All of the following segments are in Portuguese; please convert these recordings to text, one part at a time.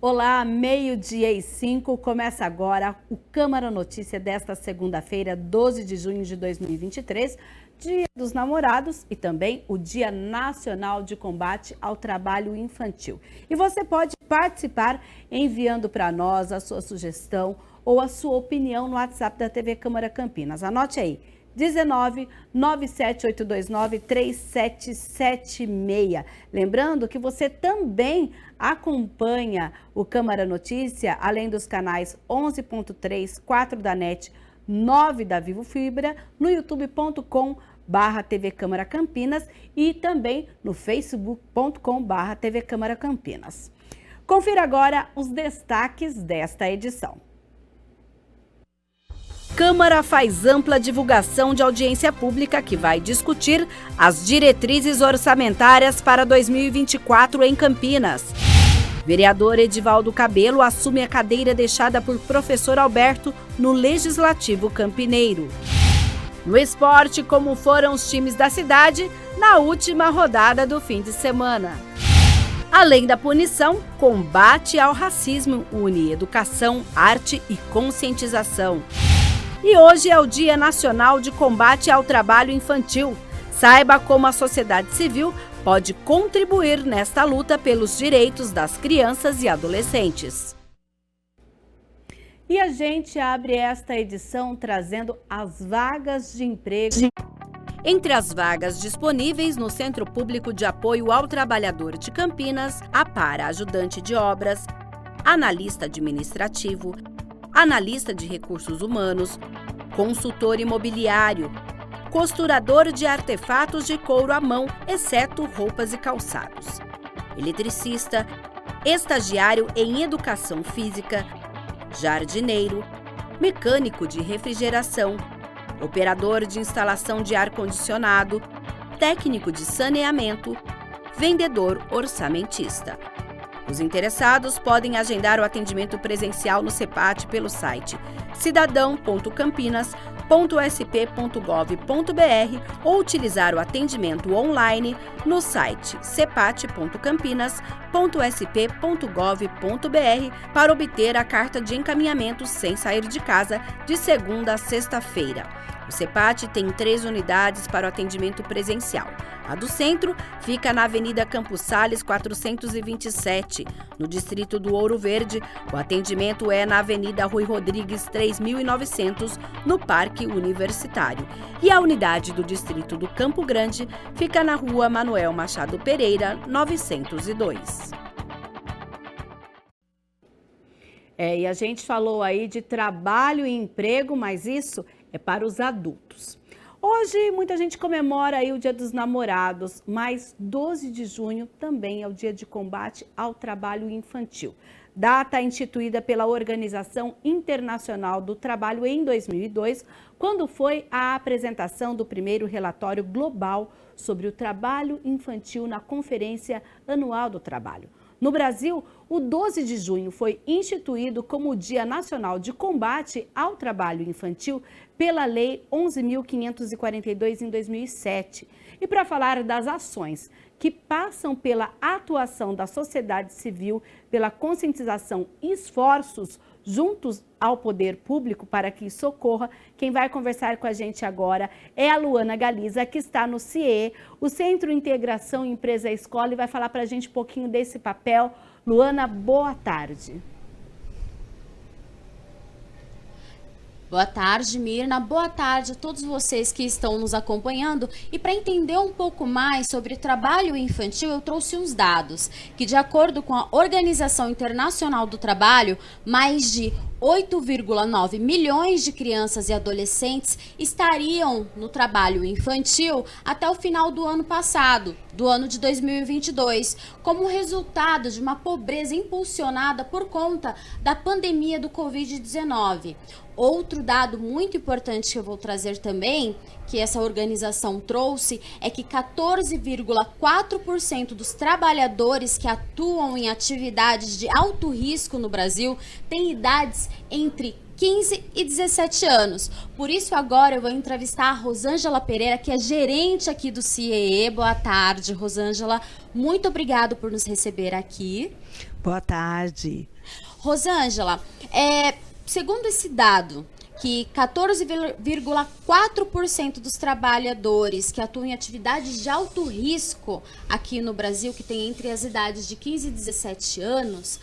Olá, 12h05, começa agora o Câmara Notícia desta segunda-feira, 12 de junho de 2023, Dia dos Namorados e também o Dia Nacional de Combate ao Trabalho Infantil. E você pode participar enviando para nós a sua sugestão ou a sua opinião no WhatsApp da TV Câmara Campinas. Anote aí. 19 97829 3776. Lembrando que você também acompanha o Câmara Notícia, além dos canais 11.3, 4 da NET, 9 da Vivo Fibra, no youtube.com/TV Câmara Campinas e também no facebook.com/TV Câmara Campinas. Confira agora os destaques desta edição. Câmara faz ampla divulgação de audiência pública que vai discutir as diretrizes orçamentárias para 2024 em Campinas. Vereador Edivaldo Cabelo assume a cadeira deixada por professor Alberto no Legislativo Campineiro. No esporte, como foram os times da cidade na última rodada do fim de semana. Além da punição, combate ao racismo une educação, arte e conscientização. E hoje é o Dia Nacional de Combate ao Trabalho Infantil. Saiba como a sociedade civil pode contribuir nesta luta pelos direitos das crianças e adolescentes. E a gente abre esta edição trazendo as vagas de emprego. Entre as vagas disponíveis no Centro Público de Apoio ao Trabalhador de Campinas, há para ajudante de obras, analista administrativo, analista de recursos humanos, consultor imobiliário, costurador de artefatos de couro à mão, exceto roupas e calçados, eletricista, estagiário em educação física, jardineiro, mecânico de refrigeração, operador de instalação de ar-condicionado, técnico de saneamento, vendedor orçamentista. Os interessados podem agendar o atendimento presencial no CEPAT pelo site cidadão.campinas.sp.gov.br ou utilizar o atendimento online no site cepat.campinas.sp.gov.br para obter a carta de encaminhamento sem sair de casa de segunda a sexta-feira. O CEPAT tem 3 unidades para o atendimento presencial. A do centro fica na Avenida Campos Sales 427. No distrito do Ouro Verde, o atendimento é na Avenida Rui Rodrigues 3900, no Parque Universitário. E a unidade do distrito do Campo Grande fica na Rua Manuel Machado Pereira, 902. E a gente falou aí de trabalho e emprego, mas isso é para os adultos. Hoje, muita gente comemora aí o Dia dos Namorados, mas 12 de junho também é o Dia de Combate ao Trabalho Infantil. Data instituída pela Organização Internacional do Trabalho em 2002, quando foi a apresentação do primeiro relatório global sobre o trabalho infantil na Conferência Anual do Trabalho. No Brasil, o 12 de junho foi instituído como o Dia Nacional de Combate ao Trabalho Infantil pela Lei 11.542 em 2007. E para falar das ações que passam pela atuação da sociedade civil, pela conscientização e esforços juntos ao poder público para que socorra, quem vai conversar com a gente agora é a Luana Galiza, que está no CIE, o Centro Integração Empresa Escola, e vai falar para a gente um pouquinho desse papel. Luana, boa tarde. Boa tarde, Mirna. Boa tarde a todos vocês que estão nos acompanhando. E para entender um pouco mais sobre trabalho infantil, eu trouxe uns dados que, de acordo com a Organização Internacional do Trabalho, mais de 8,9 milhões de crianças e adolescentes estariam no trabalho infantil até o final do ano passado, do ano de 2022, como resultado de uma pobreza impulsionada por conta da pandemia do Covid-19. Outro dado muito importante que eu vou trazer também, que essa organização trouxe, é que 14,4% dos trabalhadores que atuam em atividades de alto risco no Brasil têm idades entre 15 e 17 anos. Por isso agora eu vou entrevistar a Rosângela Pereira, que é gerente aqui do CIE. Boa tarde, Rosângela. Muito obrigado por nos receber aqui. Boa tarde. Rosângela, segundo esse dado, que 14,4% dos trabalhadores que atuam em atividades de alto risco aqui no Brasil, que tem entre as idades de 15 e 17 anos,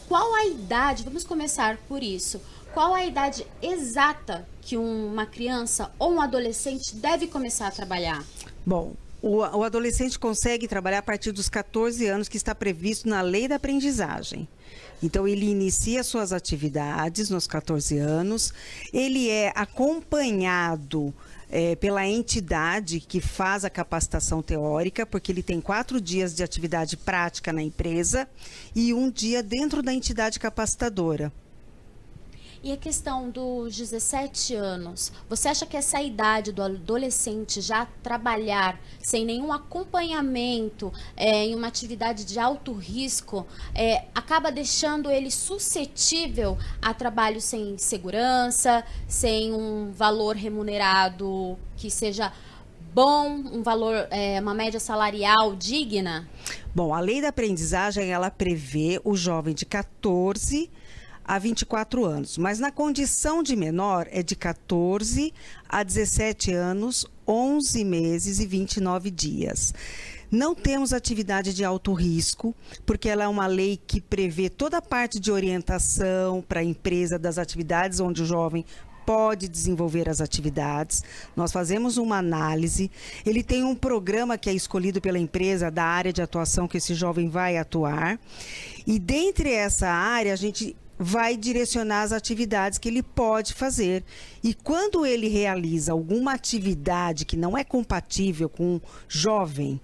qual a idade, vamos começar por isso, qual a idade exata que uma criança ou um adolescente deve começar a trabalhar? Bom, o adolescente consegue trabalhar a partir dos 14 anos que está previsto na lei da aprendizagem. Então, ele inicia suas atividades nos 14 anos, ele é acompanhado pela entidade que faz a capacitação teórica, porque ele tem 4 dias de atividade prática na empresa e 1 dia dentro da entidade capacitadora. E a questão dos 17 anos, você acha que essa idade do adolescente já trabalhar sem nenhum acompanhamento em uma atividade de alto risco, acaba deixando ele suscetível a trabalho sem segurança, sem um valor remunerado que seja bom, um valor, uma média salarial digna? Bom, a lei da aprendizagem, ela prevê o jovem de 14 a 24 anos, mas na condição de menor é de 14 a 17 anos, 11 meses e 29 dias. Não temos atividade de alto risco, porque ela é uma lei que prevê toda a parte de orientação para a empresa das atividades onde o jovem pode desenvolver as atividades. Nós fazemos uma análise, ele tem um programa que é escolhido pela empresa da área de atuação que esse jovem vai atuar, e dentre essa área a gente vai direcionar as atividades que ele pode fazer. E quando ele realiza alguma atividade que não é compatível com um jovem,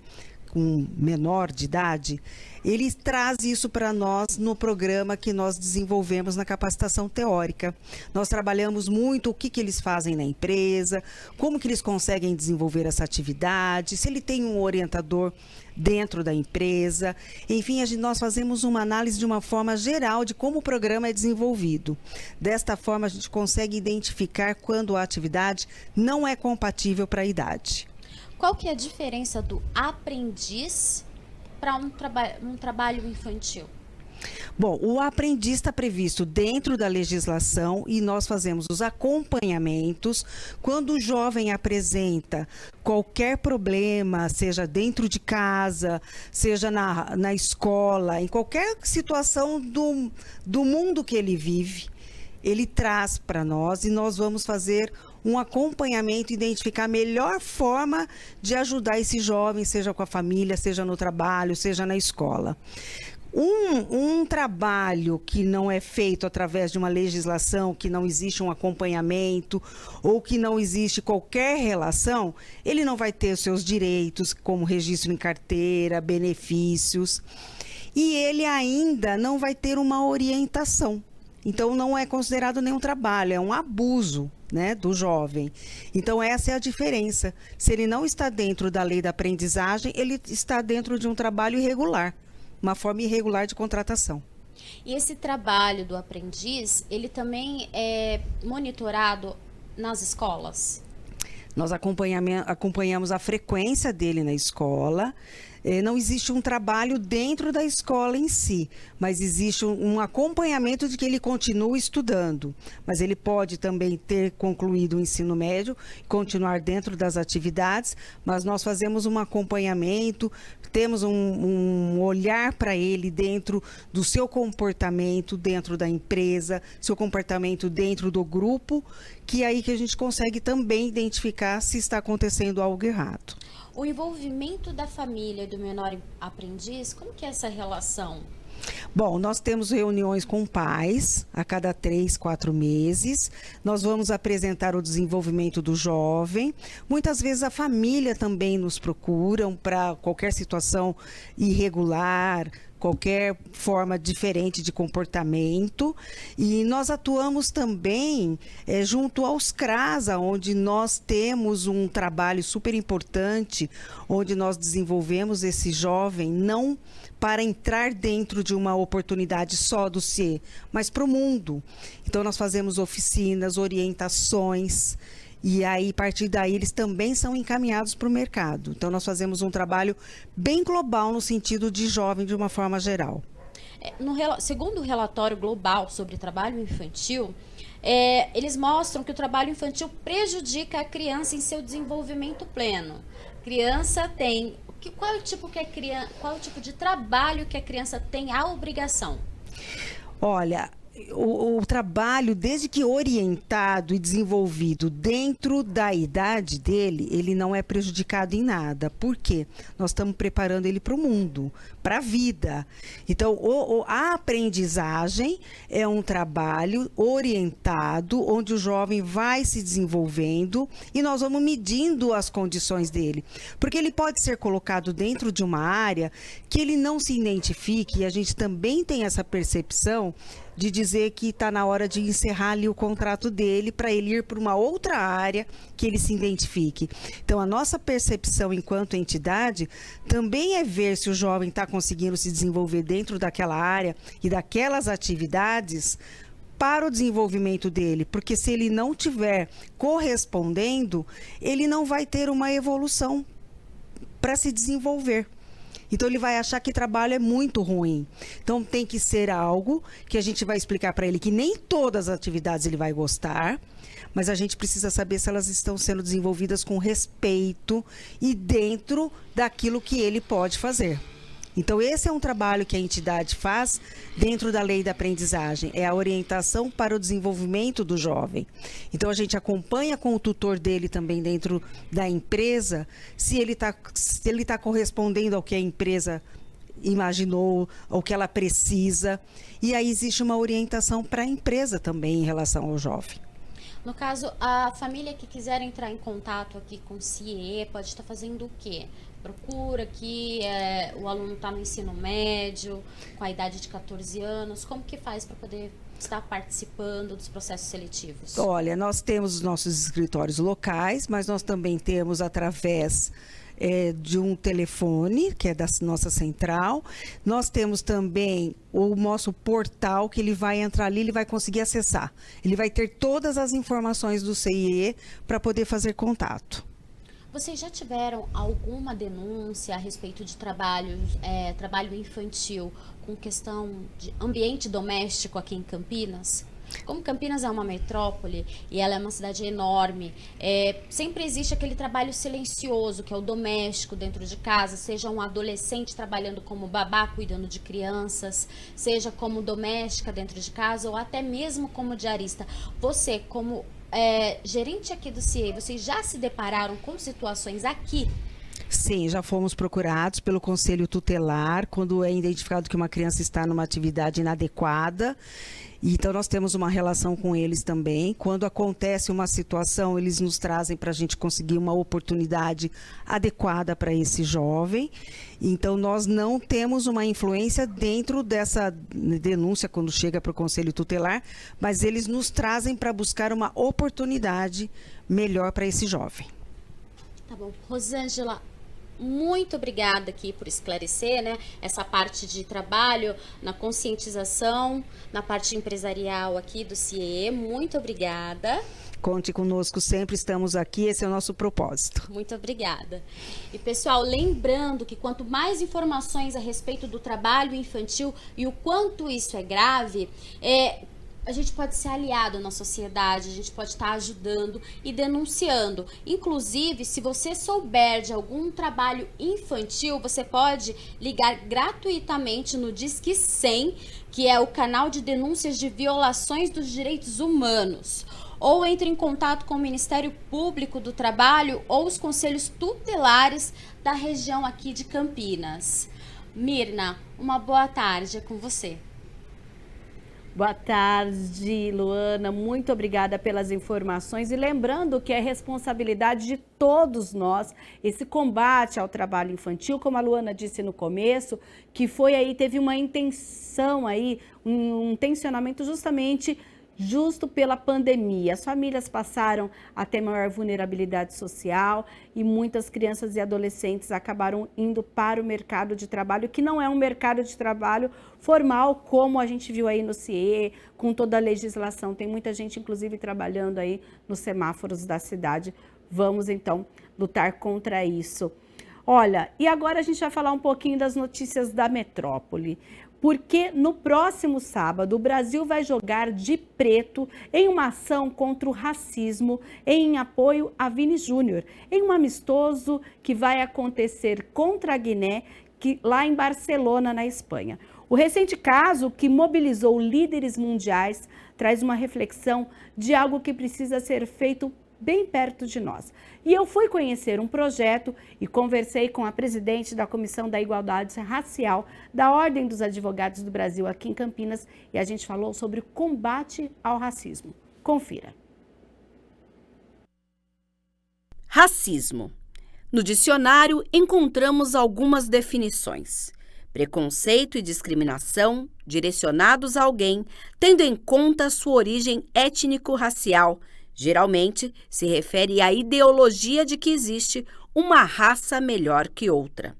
com menor de idade, ele traz isso para nós no programa que nós desenvolvemos na capacitação teórica. Nós trabalhamos muito o que eles fazem na empresa, como que eles conseguem desenvolver essa atividade, se ele tem um orientador dentro da empresa. Enfim, nós fazemos uma análise de uma forma geral de como o programa é desenvolvido. Desta forma, a gente consegue identificar quando a atividade não é compatível para a idade. Qual que é a diferença do aprendiz para um trabalho infantil? Bom, o aprendiz está previsto dentro da legislação e nós fazemos os acompanhamentos. Quando o jovem apresenta qualquer problema, seja dentro de casa, seja na escola, em qualquer situação do mundo que ele vive, ele traz para nós e nós vamos fazer um acompanhamento, identificar a melhor forma de ajudar esse jovem, seja com a família, seja no trabalho, seja na escola. Um trabalho que não é feito através de uma legislação, que não existe um acompanhamento ou que não existe qualquer relação, ele não vai ter os seus direitos, como registro em carteira, benefícios, e ele ainda não vai ter uma orientação. Então, não é considerado nenhum trabalho, é um abuso, né, do jovem. Então, essa é a diferença. Se ele não está dentro da lei da aprendizagem, ele está dentro de um trabalho irregular, uma forma irregular de contratação. E esse trabalho do aprendiz, ele também é monitorado nas escolas? Nós acompanhamos a frequência dele na escola. Não existe um trabalho dentro da escola em si, mas existe um acompanhamento de que ele continue estudando. Mas ele pode também ter concluído o ensino médio, continuar dentro das atividades, mas nós fazemos um acompanhamento, temos um olhar para ele dentro do seu comportamento dentro da empresa, seu comportamento dentro do grupo, que é aí que a gente consegue também identificar se está acontecendo algo errado. O envolvimento da família e do menor aprendiz, como que é essa relação? Bom, nós temos reuniões com pais a cada 3, 4 meses. Nós vamos apresentar o desenvolvimento do jovem. Muitas vezes a família também nos procuram para qualquer situação irregular, qualquer forma diferente de comportamento. E nós atuamos também junto aos CRAS, onde nós temos um trabalho super importante, onde nós desenvolvemos esse jovem não para entrar dentro de uma oportunidade só do CIE, mas para o mundo. Então, nós fazemos oficinas, orientações, e aí, a partir daí, eles também são encaminhados para o mercado. Então, nós fazemos um trabalho bem global no sentido de jovem, de uma forma geral. Segundo o relatório global sobre trabalho infantil, eles mostram que o trabalho infantil prejudica a criança em seu desenvolvimento pleno. Criança tem... Qual é o tipo de trabalho que a criança tem a obrigação? Olha, o trabalho, desde que orientado e desenvolvido dentro da idade dele, ele não é prejudicado em nada. Por quê? Nós estamos preparando ele para o mundo, para a vida. Então, a aprendizagem é um trabalho orientado, onde o jovem vai se desenvolvendo e nós vamos medindo as condições dele. Porque ele pode ser colocado dentro de uma área que ele não se identifique, e a gente também tem essa percepção de dizer que está na hora de encerrar ali o contrato dele para ele ir para uma outra área que ele se identifique. Então, a nossa percepção enquanto entidade também é ver se o jovem está conseguindo se desenvolver dentro daquela área e daquelas atividades para o desenvolvimento dele, porque se ele não tiver correspondendo, ele não vai ter uma evolução para se desenvolver. Então, ele vai achar que trabalho é muito ruim. Então, tem que ser algo que a gente vai explicar para ele que nem todas as atividades ele vai gostar, mas a gente precisa saber se elas estão sendo desenvolvidas com respeito e dentro daquilo que ele pode fazer. Então, esse é um trabalho que a entidade faz dentro da lei da aprendizagem, é a orientação para o desenvolvimento do jovem. Então, a gente acompanha com o tutor dele também dentro da empresa, se ele tá correspondendo ao que a empresa imaginou, ao que ela precisa. E aí existe uma orientação para a empresa também em relação ao jovem. No caso, a família que quiser entrar em contato aqui com o CIE pode estar fazendo o quê? Procura aqui, o aluno está no ensino médio, com a idade de 14 anos, como que faz para poder estar participando dos processos seletivos? Olha, nós temos os nossos escritórios locais, mas nós também temos através de um telefone, que é da nossa central. Nós temos também o nosso portal, que ele vai entrar ali, ele vai conseguir acessar. Ele vai ter todas as informações do CIE para poder fazer contato. Vocês já tiveram alguma denúncia a respeito de trabalho infantil com questão de ambiente doméstico aqui em Campinas? Como Campinas é uma metrópole e ela é uma cidade enorme, sempre existe aquele trabalho silencioso, que é o doméstico dentro de casa, seja um adolescente trabalhando como babá, cuidando de crianças, seja como doméstica dentro de casa ou até mesmo como diarista. Você, como gerente aqui do CIE, vocês já se depararam com situações aqui? Sim, já fomos procurados pelo Conselho Tutelar quando é identificado que uma criança está numa atividade inadequada. Então, nós temos uma relação com eles também. Quando acontece uma situação, eles nos trazem para a gente conseguir uma oportunidade adequada para esse jovem. Então, nós não temos uma influência dentro dessa denúncia quando chega para o Conselho Tutelar, mas eles nos trazem para buscar uma oportunidade melhor para esse jovem. Tá bom. Rosângela, muito obrigada aqui por esclarecer, né, essa parte de trabalho na conscientização, na parte empresarial aqui do CIE. Muito obrigada. Conte conosco, sempre estamos aqui, esse é o nosso propósito. Muito obrigada. E pessoal, lembrando que quanto mais informações a respeito do trabalho infantil e o quanto isso é grave, a gente pode ser aliado na sociedade, a gente pode estar ajudando e denunciando. Inclusive, se você souber de algum trabalho infantil, você pode ligar gratuitamente no Disque 100, que é o canal de denúncias de violações dos direitos humanos. Ou entre em contato com o Ministério Público do Trabalho ou os conselhos tutelares da região aqui de Campinas. Mirna, uma boa tarde, é com você. Boa tarde, Luana. Muito obrigada pelas informações. E lembrando que é responsabilidade de todos nós esse combate ao trabalho infantil, como a Luana disse no começo, que teve uma intenção aí, um tensionamento justo pela pandemia. As famílias passaram a ter maior vulnerabilidade social e muitas crianças e adolescentes acabaram indo para o mercado de trabalho, que não é um mercado de trabalho formal, como a gente viu aí no CIE, com toda a legislação. Tem muita gente, inclusive, trabalhando aí nos semáforos da cidade. Vamos, então, lutar contra isso. Olha, e agora a gente vai falar um pouquinho das notícias da metrópole. Porque no próximo sábado o Brasil vai jogar de preto em uma ação contra o racismo em apoio a Vini Júnior, em um amistoso que vai acontecer contra a Guiné, lá em Barcelona, na Espanha. O recente caso, que mobilizou líderes mundiais, traz uma reflexão de algo que precisa ser feito bem perto de nós. E eu fui conhecer um projeto e conversei com a presidente da Comissão da Igualdade Racial da Ordem dos Advogados do Brasil aqui em Campinas, e a gente falou sobre o combate ao racismo. Confira. Racismo. No dicionário encontramos algumas definições: preconceito e discriminação direcionados a alguém, tendo em conta sua origem étnico-racial. Geralmente, se refere à ideologia de que existe uma raça melhor que outra.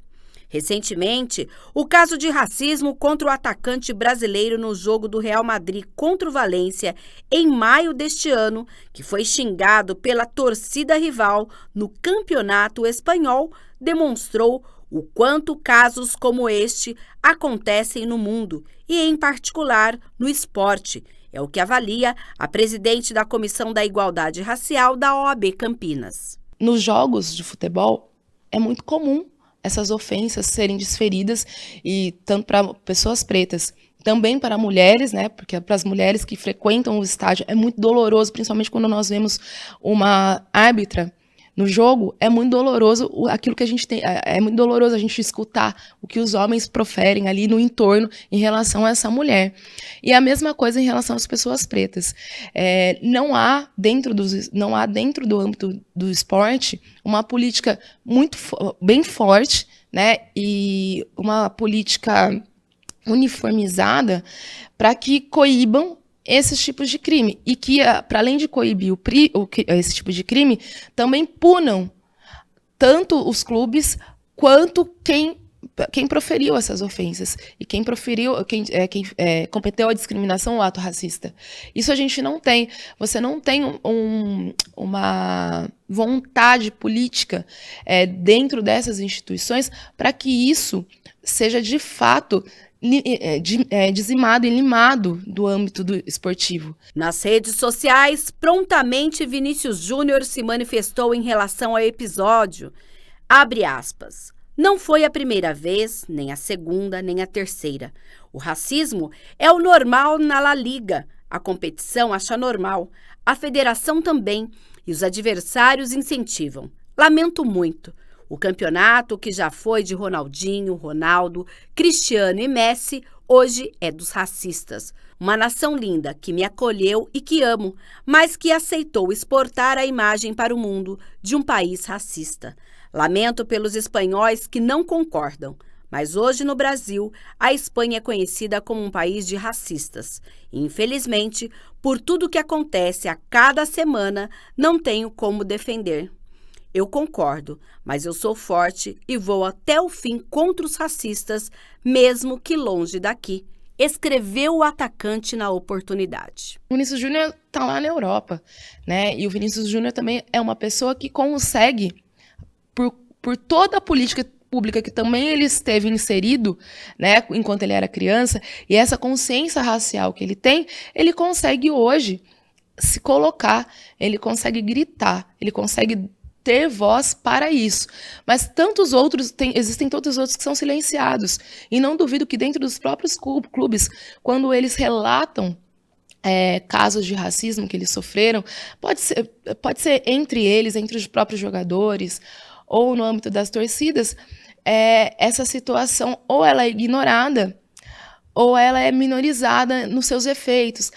Recentemente, o caso de racismo contra o atacante brasileiro no jogo do Real Madrid contra o Valência, em maio deste ano, que foi xingado pela torcida rival no Campeonato Espanhol, demonstrou o quanto casos como este acontecem no mundo e, em particular, no esporte. É o que avalia a presidente da Comissão da Igualdade Racial da OAB Campinas. Nos jogos de futebol, é muito comum essas ofensas serem desferidas, e tanto para pessoas pretas, também para mulheres, né? Porque para as mulheres que frequentam o estádio é muito doloroso, principalmente quando nós vemos uma árbitra no jogo. É muito doloroso aquilo que a gente tem, é muito doloroso a gente escutar o que os homens proferem ali no entorno em relação a essa mulher. E a mesma coisa em relação às pessoas pretas. Não há dentro do âmbito do esporte uma política bem forte, né? E uma política uniformizada para que coíbam esses tipos de crime, e que, para além de coibir esse tipo de crime, também punam tanto os clubes quanto quem proferiu essas ofensas e quem cometeu a discriminação ou ato racista. Isso a gente não tem. Você não tem uma vontade política dentro dessas instituições para que isso seja de fato dizimado e limado do âmbito esportivo. Nas redes sociais, prontamente Vinícius Júnior se manifestou em relação ao episódio. Abre aspas. Não foi a primeira vez, nem a segunda, nem a terceira. O racismo é o normal na La Liga. A competição acha normal. A federação também. E os adversários incentivam. Lamento muito. O campeonato, que já foi de Ronaldinho, Ronaldo, Cristiano e Messi, hoje é dos racistas. Uma nação linda que me acolheu e que amo, mas que aceitou exportar a imagem para o mundo de um país racista. Lamento pelos espanhóis que não concordam, mas hoje no Brasil, a Espanha é conhecida como um país de racistas. E, infelizmente, por tudo que acontece a cada semana, não tenho como defender. Eu concordo, mas eu sou forte e vou até o fim contra os racistas, mesmo que longe daqui, escreveu o atacante na oportunidade. O Vinícius Júnior está lá na Europa, né? E o Vinícius Júnior também é uma pessoa que consegue, por toda a política pública que também ele esteve inserido, né, enquanto ele era criança, e essa consciência racial que ele tem, ele consegue hoje se colocar, ele consegue gritar, ele consegue ter voz para isso. Mas tantos outros, existem tantos outros que são silenciados. E não duvido que dentro dos próprios clubes, quando eles relatam casos de racismo que eles sofreram, pode ser entre eles, entre os próprios jogadores, ou no âmbito das torcidas, essa situação ou ela é ignorada, ou ela é minorizada nos seus efeitos.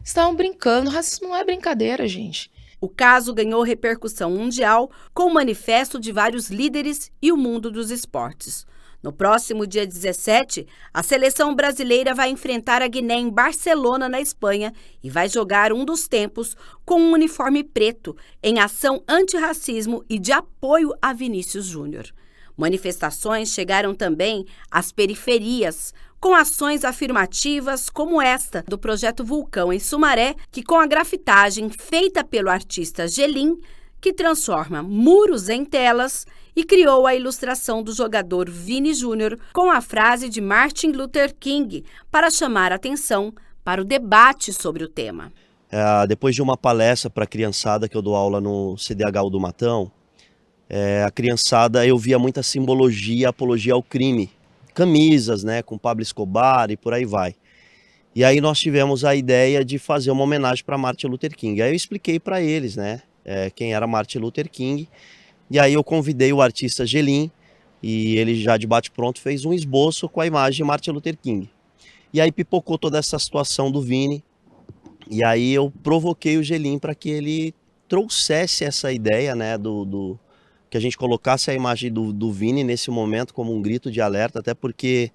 Estavam brincando, racismo não é brincadeira, gente. O caso ganhou repercussão mundial com o manifesto de vários líderes e o mundo dos esportes. No próximo dia 17, a seleção brasileira vai enfrentar a Guiné em Barcelona, na Espanha, e vai jogar um dos tempos com um uniforme preto, em ação antirracismo e de apoio a Vinícius Júnior. Manifestações chegaram também às periferias, com ações afirmativas como esta do Projeto Vulcão em Sumaré, que com a grafitagem feita pelo artista Gelim, que transforma muros em telas, e criou a ilustração do jogador Vini Júnior com a frase de Martin Luther King para chamar a atenção para o debate sobre o tema. Depois de uma palestra para a criançada que eu dou aula no CDH do Matão, a criançada, eu via muita simbologia, apologia ao crime. Camisas, né, com Pablo Escobar e por aí vai. E aí nós tivemos a ideia de fazer uma homenagem para Martin Luther King. Aí eu expliquei para eles, né, quem era Martin Luther King. E aí eu convidei o artista Gelim, e ele já de bate-pronto fez um esboço com a imagem de Martin Luther King. E aí pipocou toda essa situação do Vini. E aí eu provoquei o Gelim para que ele trouxesse essa ideia, né, que a gente colocasse a imagem do Vini nesse momento como um grito de alerta, até porque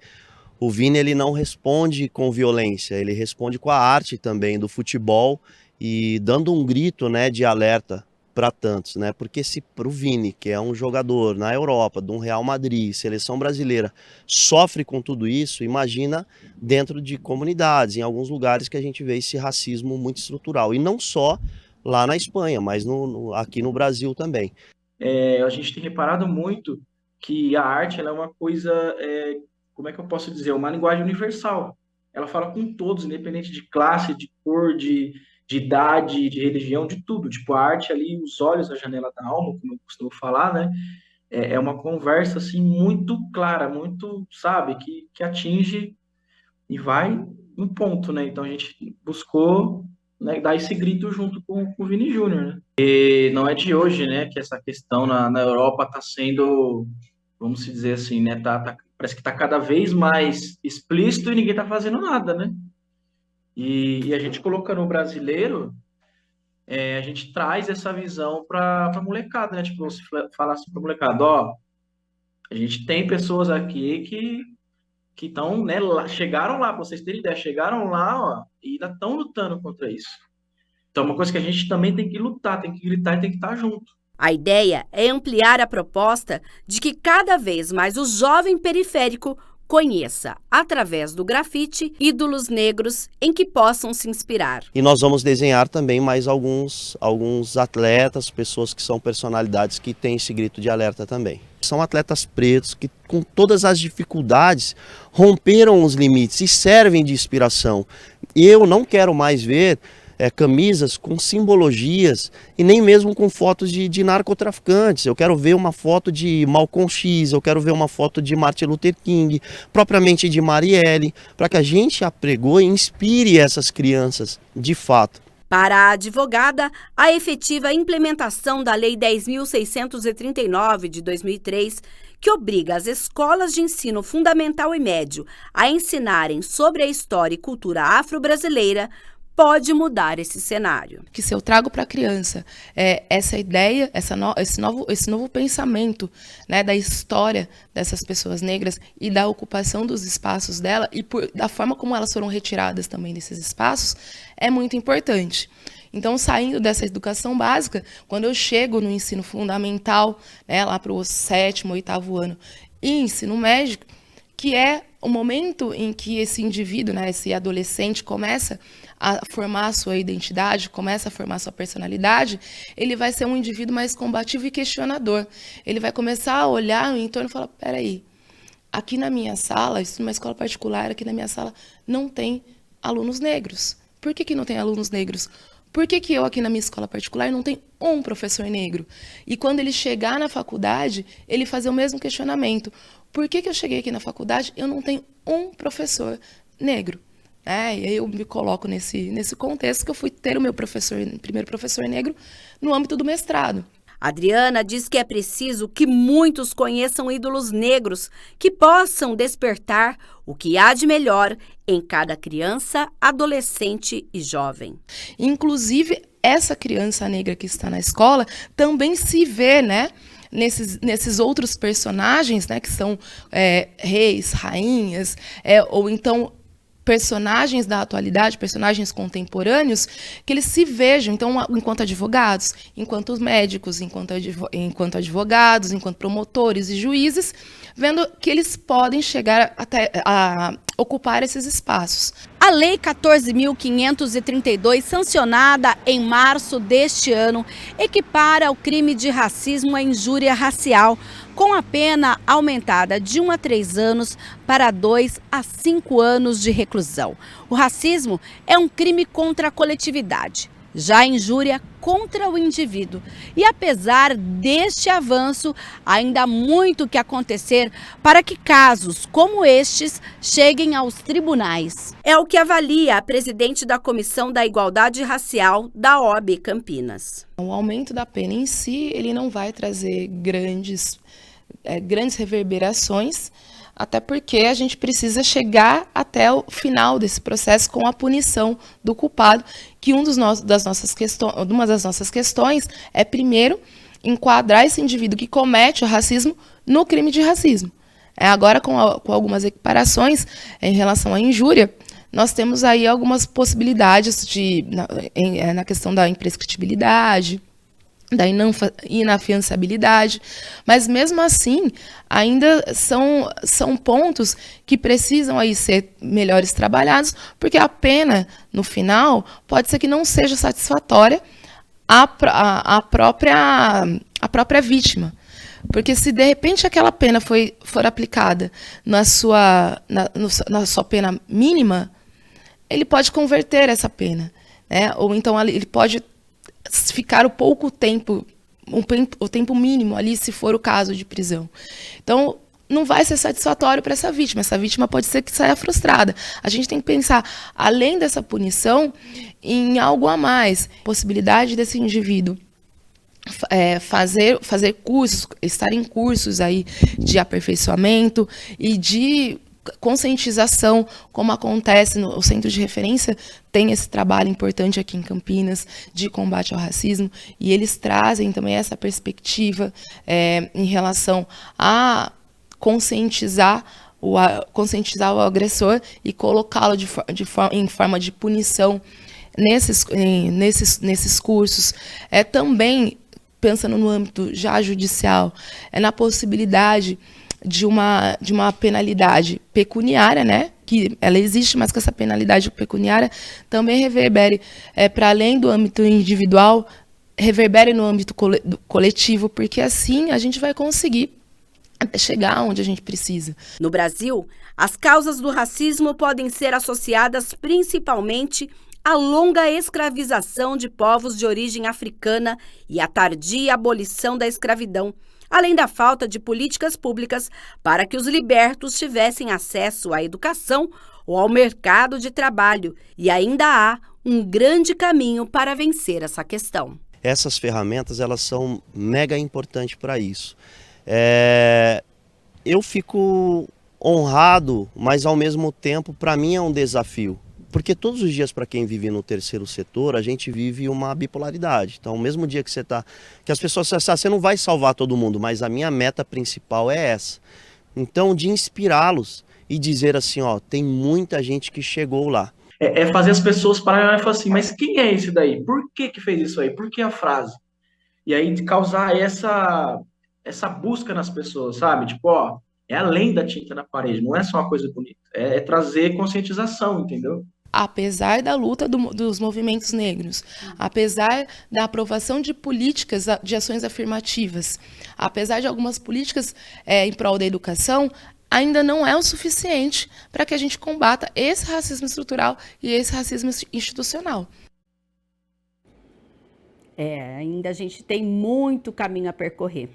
o Vini ele não responde com violência, ele responde com a arte também do futebol e dando um grito, né, de alerta para tantos, né? Porque se para o Vini, que é um jogador na Europa, de um Real Madrid, seleção brasileira, sofre com tudo isso, imagina dentro de comunidades, em alguns lugares que a gente vê esse racismo muito estrutural, e não só lá na Espanha, mas aqui no Brasil também. A gente tem reparado muito que a arte ela é uma coisa, como é que eu posso dizer, uma linguagem universal. Ela fala com todos, independente de classe, de cor, de idade, de religião, de tudo. Tipo, a arte ali, os olhos, a janela da alma, como eu costumo falar, né? É uma conversa, assim, muito clara, muito, sabe, que atinge e vai no ponto, né? Então a gente buscou, né, dar esse grito junto com o Vini Júnior, né? E não é de hoje, né, que essa questão na Europa está sendo, vamos dizer assim, né, parece que está cada vez mais explícito e ninguém está fazendo nada, né? E a gente colocando o brasileiro, a gente traz essa visão para a molecada, né? Tipo, você falar assim para a molecada, ó, a gente tem pessoas aqui que estão, né, chegaram lá, para vocês terem ideia, chegaram lá, ó, e ainda estão lutando contra isso. Então, é uma coisa que a gente também tem que lutar, tem que gritar e tem que estar junto. A ideia é ampliar a proposta de que cada vez mais o jovem periférico conheça, através do grafite, ídolos negros em que possam se inspirar. E nós vamos desenhar também mais alguns atletas, pessoas que são personalidades que têm esse grito de alerta também. São atletas pretos que, com todas as dificuldades, romperam os limites e servem de inspiração. Eu não quero mais ver camisas com simbologias e nem mesmo com fotos de narcotraficantes. Eu quero ver uma foto de Malcolm X, eu quero ver uma foto de Martin Luther King, propriamente de Marielle, para que a gente apregoe e inspire essas crianças de fato. Para a advogada, a efetiva implementação da Lei 10.639 de 2003, que obriga as escolas de ensino fundamental e médio a ensinarem sobre a história e cultura afro-brasileira, pode mudar esse cenário. Que se eu trago para a criança essa ideia, esse novo pensamento, né, da história dessas pessoas negras e da ocupação dos espaços dela e da forma como elas foram retiradas também desses espaços, é muito importante. Então, saindo dessa educação básica, quando eu chego no ensino fundamental, né, lá para o 7º, 8º ano, e ensino médio, que é o momento em que esse indivíduo, né, esse adolescente, começa a formar a sua identidade, começa a formar a sua personalidade, ele vai ser um indivíduo mais combativo e questionador. Ele vai começar a olhar no entorno e falar, peraí, aqui na minha sala, isso numa escola particular, aqui na minha sala, não tem alunos negros. Por que não tem alunos negros? Por que eu aqui na minha escola particular não tenho um professor negro? E quando ele chegar na faculdade, ele fazer o mesmo questionamento. Por que eu cheguei aqui na faculdade e eu não tenho um professor negro? E aí eu me coloco nesse contexto que eu fui ter o meu primeiro professor negro no âmbito do mestrado. Adriana diz que é preciso que muitos conheçam ídolos negros que possam despertar o que há de melhor em cada criança, adolescente e jovem. Inclusive, essa criança negra que está na escola também se vê, né, nesses outros personagens, né, que são reis, rainhas, ou então personagens da atualidade, personagens contemporâneos, que eles se vejam, então, enquanto advogados, enquanto médicos, enquanto advogados, enquanto promotores e juízes, vendo que eles podem chegar até a ocupar esses espaços. A Lei 14.532, sancionada em março deste ano, equipara o crime de racismo à injúria racial, com a pena aumentada de 1 a 3 anos para 2 a 5 anos de reclusão. O racismo é um crime contra a coletividade, já a injúria contra o indivíduo. E apesar deste avanço, ainda há muito que acontecer para que casos como estes cheguem aos tribunais. É o que avalia a presidente da Comissão da Igualdade Racial da OAB Campinas. O aumento da pena em si, ele não vai trazer grandes reverberações, até porque a gente precisa chegar até o final desse processo com a punição do culpado, que uma das nossas questões é, primeiro, enquadrar esse indivíduo que comete o racismo no crime de racismo. Agora, com algumas equiparações em relação à injúria, nós temos aí algumas possibilidades na questão da imprescritibilidade, da inafiançabilidade, mas mesmo assim ainda são pontos que precisam aí ser melhores trabalhados, porque a pena no final pode ser que não seja satisfatória à própria vítima, porque se de repente aquela pena for aplicada na sua pena mínima, ele pode converter essa pena, né? Ou então ele pode ficar o tempo mínimo ali, se for o caso de prisão. Então, não vai ser satisfatório para essa vítima pode ser que saia frustrada. A gente tem que pensar, além dessa punição, em algo a mais, possibilidade desse indivíduo fazer cursos, estar em cursos aí de aperfeiçoamento e de conscientização, como acontece no Centro de Referência, tem esse trabalho importante aqui em Campinas de combate ao racismo, e eles trazem também essa perspectiva em relação a conscientizar o agressor e colocá-lo em forma de punição nesses cursos. Também, pensando no âmbito já judicial, na possibilidade de uma penalidade pecuniária, né? Que ela existe, mas que essa penalidade pecuniária também reverbere para além do âmbito individual, reverbere no âmbito coletivo, porque assim a gente vai conseguir chegar onde a gente precisa. No Brasil, as causas do racismo podem ser associadas principalmente à longa escravização de povos de origem africana e à tardia abolição da escravidão, além da falta de políticas públicas para que os libertos tivessem acesso à educação ou ao mercado de trabalho. E ainda há um grande caminho para vencer essa questão. Essas ferramentas, elas são mega importantes para isso. Eu fico honrado, mas ao mesmo tempo, para mim é um desafio. Porque todos os dias, para quem vive no terceiro setor, a gente vive uma bipolaridade. Então, o mesmo dia que que as pessoas pensam, você não vai salvar todo mundo, mas a minha meta principal é essa. Então, de inspirá-los e dizer assim, ó, tem muita gente que chegou lá. É fazer as pessoas pararem e falar assim, mas quem é esse daí? Por que fez isso aí? Por que a frase? E aí de causar essa busca nas pessoas, sabe? Tipo, ó, é além da tinta na parede, não é só uma coisa bonita. É trazer conscientização, entendeu? Apesar da luta dos movimentos negros, apesar da aprovação de políticas de ações afirmativas, apesar de algumas políticas em prol da educação, ainda não é o suficiente para que a gente combata esse racismo estrutural e esse racismo institucional. Ainda a gente tem muito caminho a percorrer.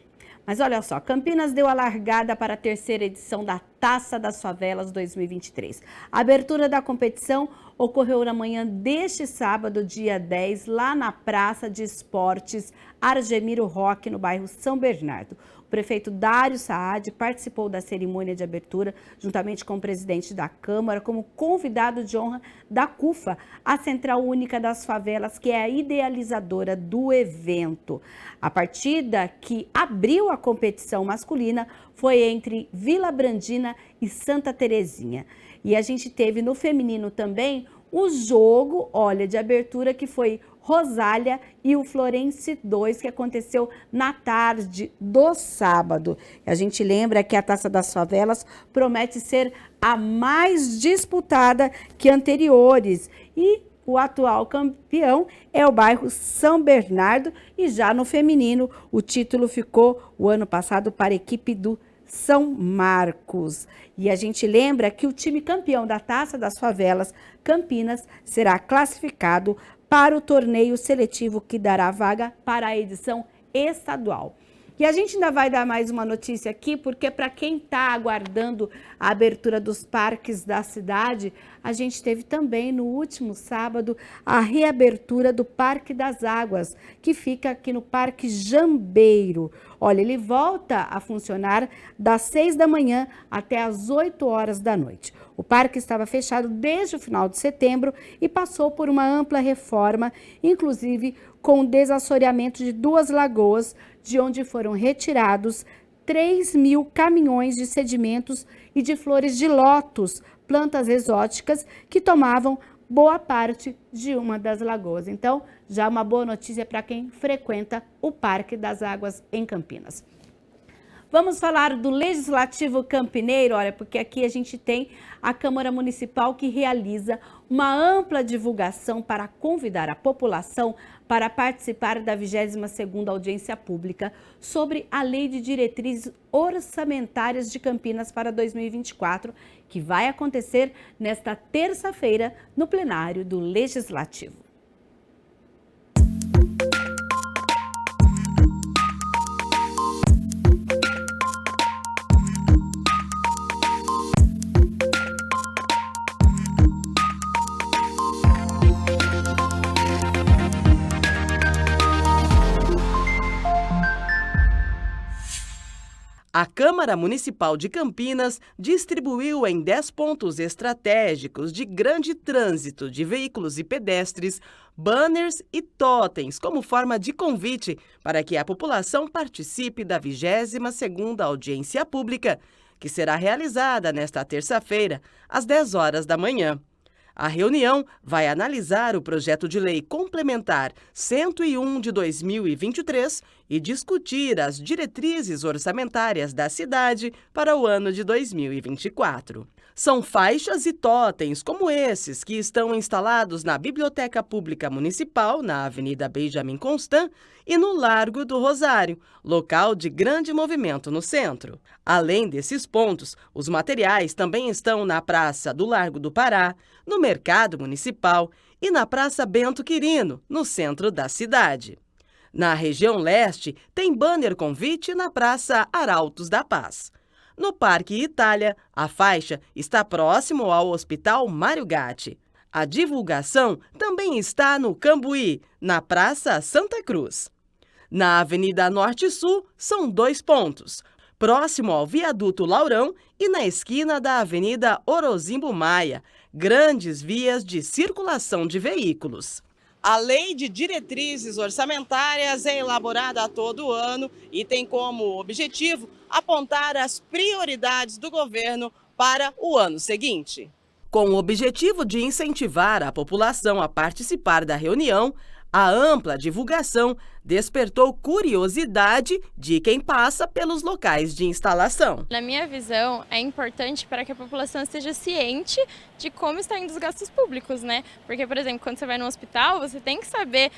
Mas olha só, Campinas deu a largada para a terceira edição da Taça das Favelas 2023. A abertura da competição ocorreu na manhã deste sábado, dia 10, lá na Praça de Esportes Argemiro Roque, no bairro São Bernardo. O prefeito Dário Saad participou da cerimônia de abertura, juntamente com o presidente da Câmara, como convidado de honra da CUFA, a Central Única das Favelas, que é a idealizadora do evento. A partida que abriu a competição masculina foi entre Vila Brandina e Santa Terezinha. E a gente teve no feminino também o jogo, de abertura, que foi Rosália e o Florense 2, que aconteceu na tarde do sábado. A gente lembra que a Taça das Favelas promete ser a mais disputada que anteriores. E o atual campeão é o bairro São Bernardo. E já no feminino, o título ficou o ano passado para a equipe do São Marcos. E a gente lembra que o time campeão da Taça das Favelas Campinas será classificado para o torneio seletivo que dará vaga para a edição estadual. E a gente ainda vai dar mais uma notícia aqui, porque para quem está aguardando a abertura dos parques da cidade, a gente teve também no último sábado a reabertura do Parque das Águas, que fica aqui no Parque Jambeiro. Olha, ele volta a funcionar das 6 da manhã até as 8 horas da noite. O parque estava fechado desde o final de setembro e passou por uma ampla reforma, inclusive com o desassoreamento de 2 lagoas, de onde foram retirados 3.000 caminhões de sedimentos e de flores de lótus, plantas exóticas que tomavam boa parte de uma das lagoas. Então, já uma boa notícia para quem frequenta o Parque das Águas em Campinas. Vamos falar do Legislativo Campineiro, olha, porque aqui a gente tem a Câmara Municipal que realiza uma ampla divulgação para convidar a população para participar da 22ª audiência pública sobre a Lei de Diretrizes Orçamentárias de Campinas para 2024, que vai acontecer nesta terça-feira no plenário do Legislativo. A Câmara Municipal de Campinas distribuiu em 10 pontos estratégicos de grande trânsito de veículos e pedestres, banners e totens como forma de convite para que a população participe da 22ª audiência pública, que será realizada nesta terça-feira, às 10 horas da manhã. A reunião vai analisar o projeto de lei complementar 101 de 2023 e discutir as diretrizes orçamentárias da cidade para o ano de 2024. São faixas e totens como esses que estão instalados na Biblioteca Pública Municipal, na Avenida Benjamin Constant e no Largo do Rosário, local de grande movimento no centro. Além desses pontos, os materiais também estão na Praça do Largo do Pará, no Mercado Municipal e na Praça Bento Quirino, no centro da cidade. Na região leste, tem banner convite na Praça Arautos da Paz. No Parque Itália, a faixa está próximo ao Hospital Mário Gatti. A divulgação também está no Cambuí, na Praça Santa Cruz. Na Avenida Norte-Sul, são 2 pontos, próximo ao Viaduto Laurão e na esquina da Avenida Orozimbo Maia, grandes vias de circulação de veículos. A Lei de Diretrizes Orçamentárias é elaborada a todo ano e tem como objetivo apontar as prioridades do governo para o ano seguinte. Com o objetivo de incentivar a população a participar da reunião, a ampla divulgação despertou curiosidade de quem passa pelos locais de instalação. Na minha visão, é importante para que a população esteja ciente de como estão indo os gastos públicos, né? Porque, por exemplo, quando você vai no hospital, você tem que saber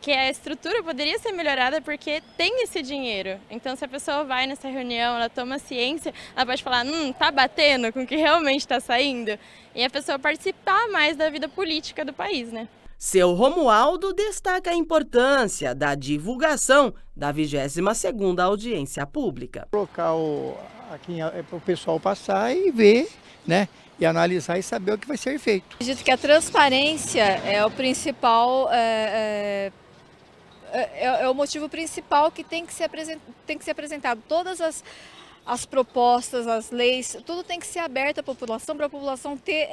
que a estrutura poderia ser melhorada porque tem esse dinheiro. Então, se a pessoa vai nessa reunião, ela toma ciência, ela pode falar, tá batendo com o que realmente está saindo. E a pessoa participar mais da vida política do país, né? Seu Romualdo destaca a importância da divulgação da 22ª audiência pública. Colocar aqui para o pessoal passar e ver, né? E analisar e saber o que vai ser feito. Acredito que a transparência é o principal, é o motivo principal que tem que ser apresentado. Todas as propostas, as leis, tudo tem que ser aberto à população para a população ter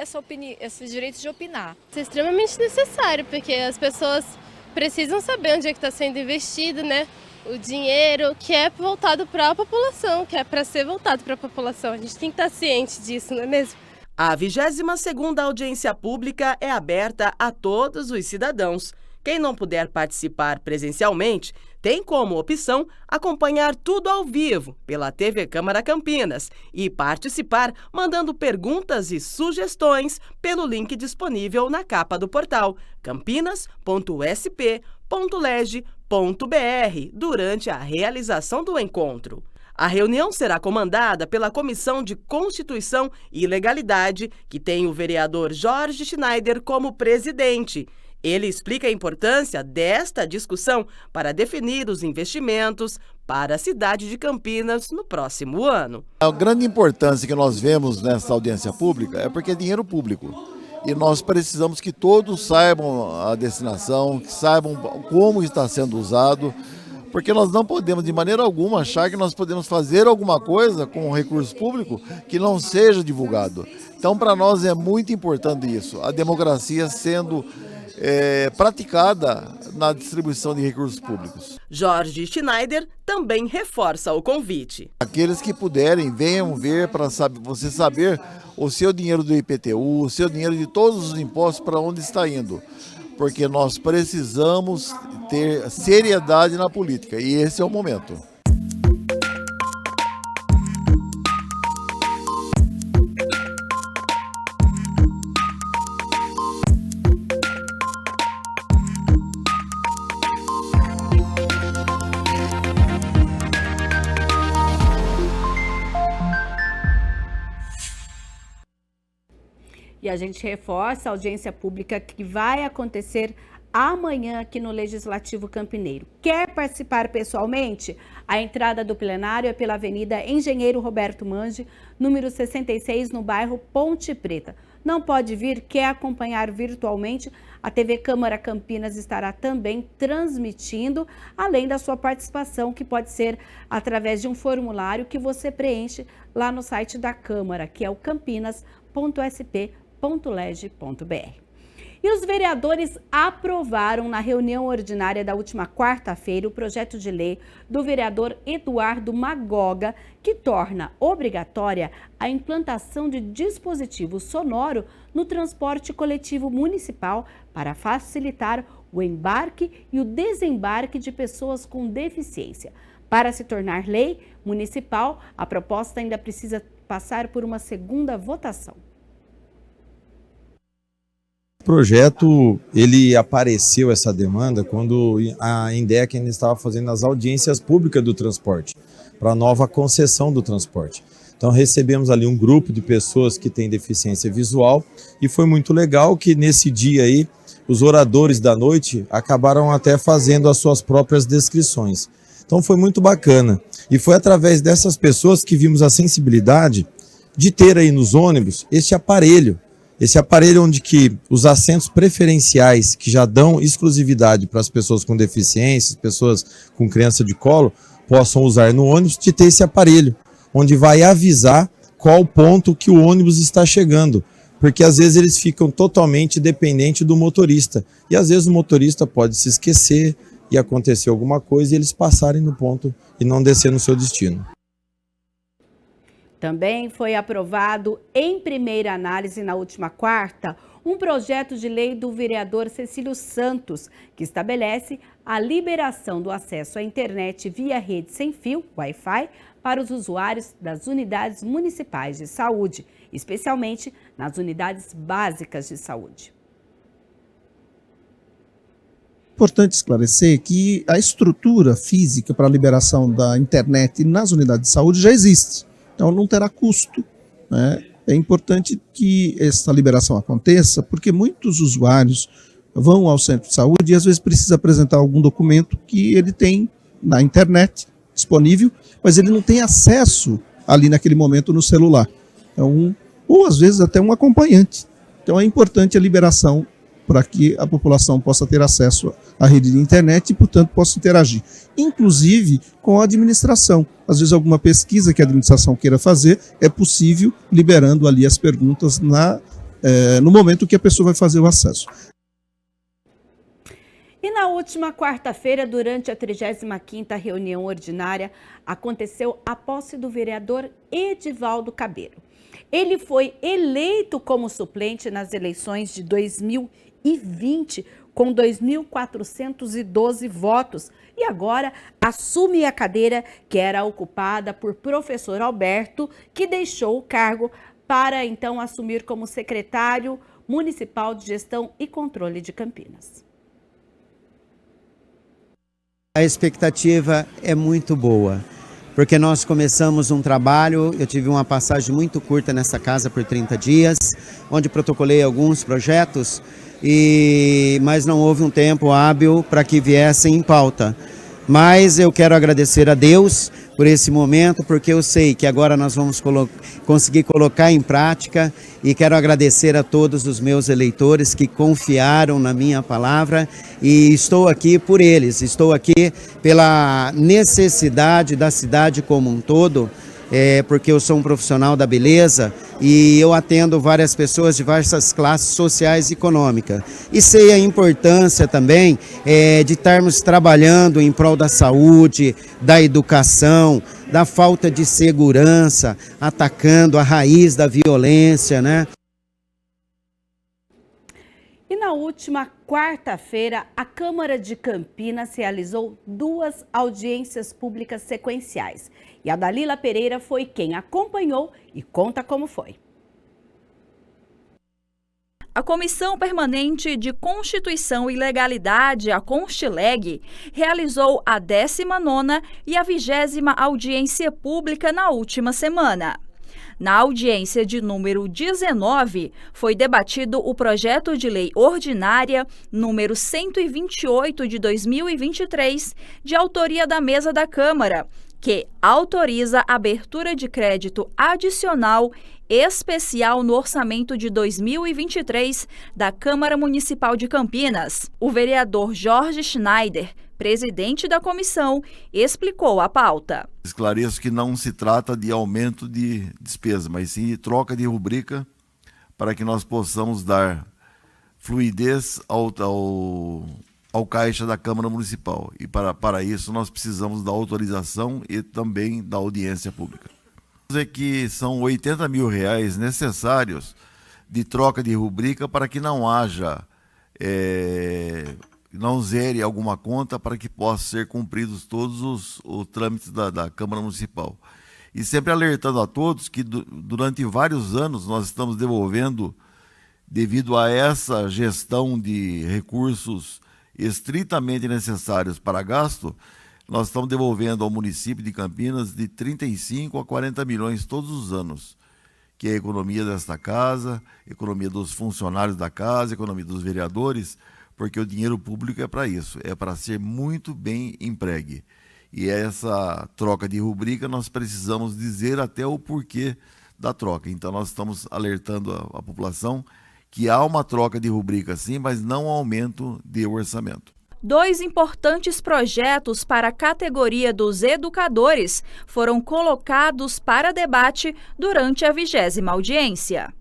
esse direito de opinar. Isso é extremamente necessário, porque as pessoas precisam saber onde é que está sendo investido, né? O dinheiro que é voltado para a população, que é para ser voltado para a população. A gente tem que estar ciente disso, não é mesmo? A 22ª audiência pública é aberta a todos os cidadãos Quem não puder participar presencialmente, tem como opção acompanhar tudo ao vivo pela TV Câmara Campinas e participar mandando perguntas e sugestões pelo link disponível na capa do portal campinas.sp.leg.br durante a realização do encontro. A reunião será comandada pela Comissão de Constituição e Legalidade, que tem o vereador Jorge Schneider como presidente. Ele explica a importância desta discussão para definir os investimentos para a cidade de Campinas no próximo ano. A grande importância que nós vemos nessa audiência pública é porque é dinheiro público. E nós precisamos que todos saibam a destinação, que saibam como está sendo usado, porque nós não podemos de maneira alguma achar que nós podemos fazer alguma coisa com o recurso público que não seja divulgado. Então, para nós é muito importante isso, a democracia sendo praticada na distribuição de recursos públicos. Jorge Schneider também reforça o convite. Aqueles que puderem, venham ver para você saber o seu dinheiro do IPTU, o seu dinheiro de todos os impostos, para onde está indo. Porque nós precisamos ter seriedade na política e esse é o momento. E a gente reforça a audiência pública que vai acontecer amanhã aqui no Legislativo Campineiro. Quer participar pessoalmente? A entrada do plenário é pela Avenida Engenheiro Roberto Mange, número 66, no bairro Ponte Preta. Não pode vir? Quer acompanhar virtualmente? A TV Câmara Campinas estará também transmitindo, além da sua participação, que pode ser através de um formulário que você preenche lá no site da Câmara, que é o campinas.sp.leg.br. E os vereadores aprovaram na reunião ordinária da última quarta-feira o projeto de lei do vereador Eduardo Magoga, que torna obrigatória a implantação de dispositivo sonoro no transporte coletivo municipal para facilitar o embarque e o desembarque de pessoas com deficiência. Para se tornar lei municipal, a proposta ainda precisa passar por uma segunda votação. O projeto, ele apareceu, essa demanda, quando a INDEC ainda estava fazendo as audiências públicas do transporte, para a nova concessão do transporte. Então recebemos ali um grupo de pessoas que têm deficiência visual e foi muito legal que nesse dia aí, os oradores da noite acabaram até fazendo as suas próprias descrições. Então foi muito bacana. E foi através dessas pessoas que vimos a sensibilidade de ter aí nos ônibus esse aparelho onde que os assentos preferenciais que já dão exclusividade para as pessoas com deficiência, pessoas com criança de colo, possam usar no ônibus, de ter esse aparelho, onde vai avisar qual ponto que o ônibus está chegando, porque às vezes eles ficam totalmente dependentes do motorista, e às vezes o motorista pode se esquecer e acontecer alguma coisa e eles passarem no ponto e não descer no seu destino. Também foi aprovado em primeira análise na última quarta um projeto de lei do vereador Cecílio Santos, que estabelece a liberação do acesso à internet via rede sem fio, Wi-Fi, para os usuários das unidades municipais de saúde, especialmente nas unidades básicas de saúde. Importante esclarecer que a estrutura física para a liberação da internet nas unidades de saúde já existe. Então não terá custo, né? É importante que essa liberação aconteça, porque muitos usuários vão ao centro de saúde e às vezes precisa apresentar algum documento que ele tem na internet disponível, mas ele não tem acesso ali naquele momento no celular. Então, ou às vezes até um acompanhante. Então é importante a liberação para que a população possa ter acesso à rede de internet e, portanto, possa interagir, inclusive com a administração. Às vezes, alguma pesquisa que a administração queira fazer, é possível liberando ali as perguntas no momento que a pessoa vai fazer o acesso. E na última quarta-feira, durante a 35ª reunião ordinária, aconteceu a posse do vereador Edivaldo Cabeiro. Ele foi eleito como suplente nas eleições de 2020, com 2.412 votos, e agora assume a cadeira que era ocupada por professor Alberto, que deixou o cargo para então assumir como secretário municipal de Gestão e Controle de Campinas. A expectativa é muito boa, porque nós começamos um trabalho, eu tive uma passagem muito curta nessa casa por 30 dias, onde protocolei alguns projetos, mas não houve um tempo hábil para que viessem em pauta. Mas eu quero agradecer a Deus por esse momento, porque eu sei que agora nós vamos conseguir colocar em prática, e quero agradecer a todos os meus eleitores que confiaram na minha palavra, e estou aqui por eles, estou aqui pela necessidade da cidade como um todo, porque eu sou um profissional da beleza e eu atendo várias pessoas de diversas classes sociais e econômicas. E sei a importância também de estarmos trabalhando em prol da saúde, da educação, da falta de segurança, atacando a raiz da violência, né? E na última quarta-feira, a Câmara de Campinas realizou 2 audiências públicas sequenciais. E a Dalila Pereira foi quem acompanhou e conta como foi. A Comissão Permanente de Constituição e Legalidade, a Constileg, realizou a 19ª e a 20ª audiência pública na última semana. Na audiência de número 19, foi debatido o projeto de lei ordinária número 128 de 2023, de autoria da mesa da Câmara, que autoriza a abertura de crédito adicional especial no orçamento de 2023 da Câmara Municipal de Campinas. O vereador Jorge Schneider, presidente da comissão, explicou a pauta. Esclareço que não se trata de aumento de despesa, mas sim de troca de rubrica para que nós possamos dar fluidez ao caixa da Câmara Municipal. E para isso nós precisamos da autorização e também da audiência pública. É que são R$80 mil necessários de troca de rubrica para que não haja, não zere alguma conta, para que possam ser cumpridos todos os trâmites da Câmara Municipal. E sempre alertando a todos que durante vários anos nós estamos devolvendo, devido a essa gestão de recursos estritamente necessários para gasto, nós estamos devolvendo ao município de Campinas de 35 a 40 milhões todos os anos, que é a economia desta casa, economia dos funcionários da casa, economia dos vereadores, porque o dinheiro público é para isso, é para ser muito bem empregue. E essa troca de rubrica nós precisamos dizer até o porquê da troca. Então nós estamos alertando a população que há uma troca de rubrica sim, mas não aumento de orçamento. 2 importantes projetos para a categoria dos educadores foram colocados para debate durante a 20ª audiência.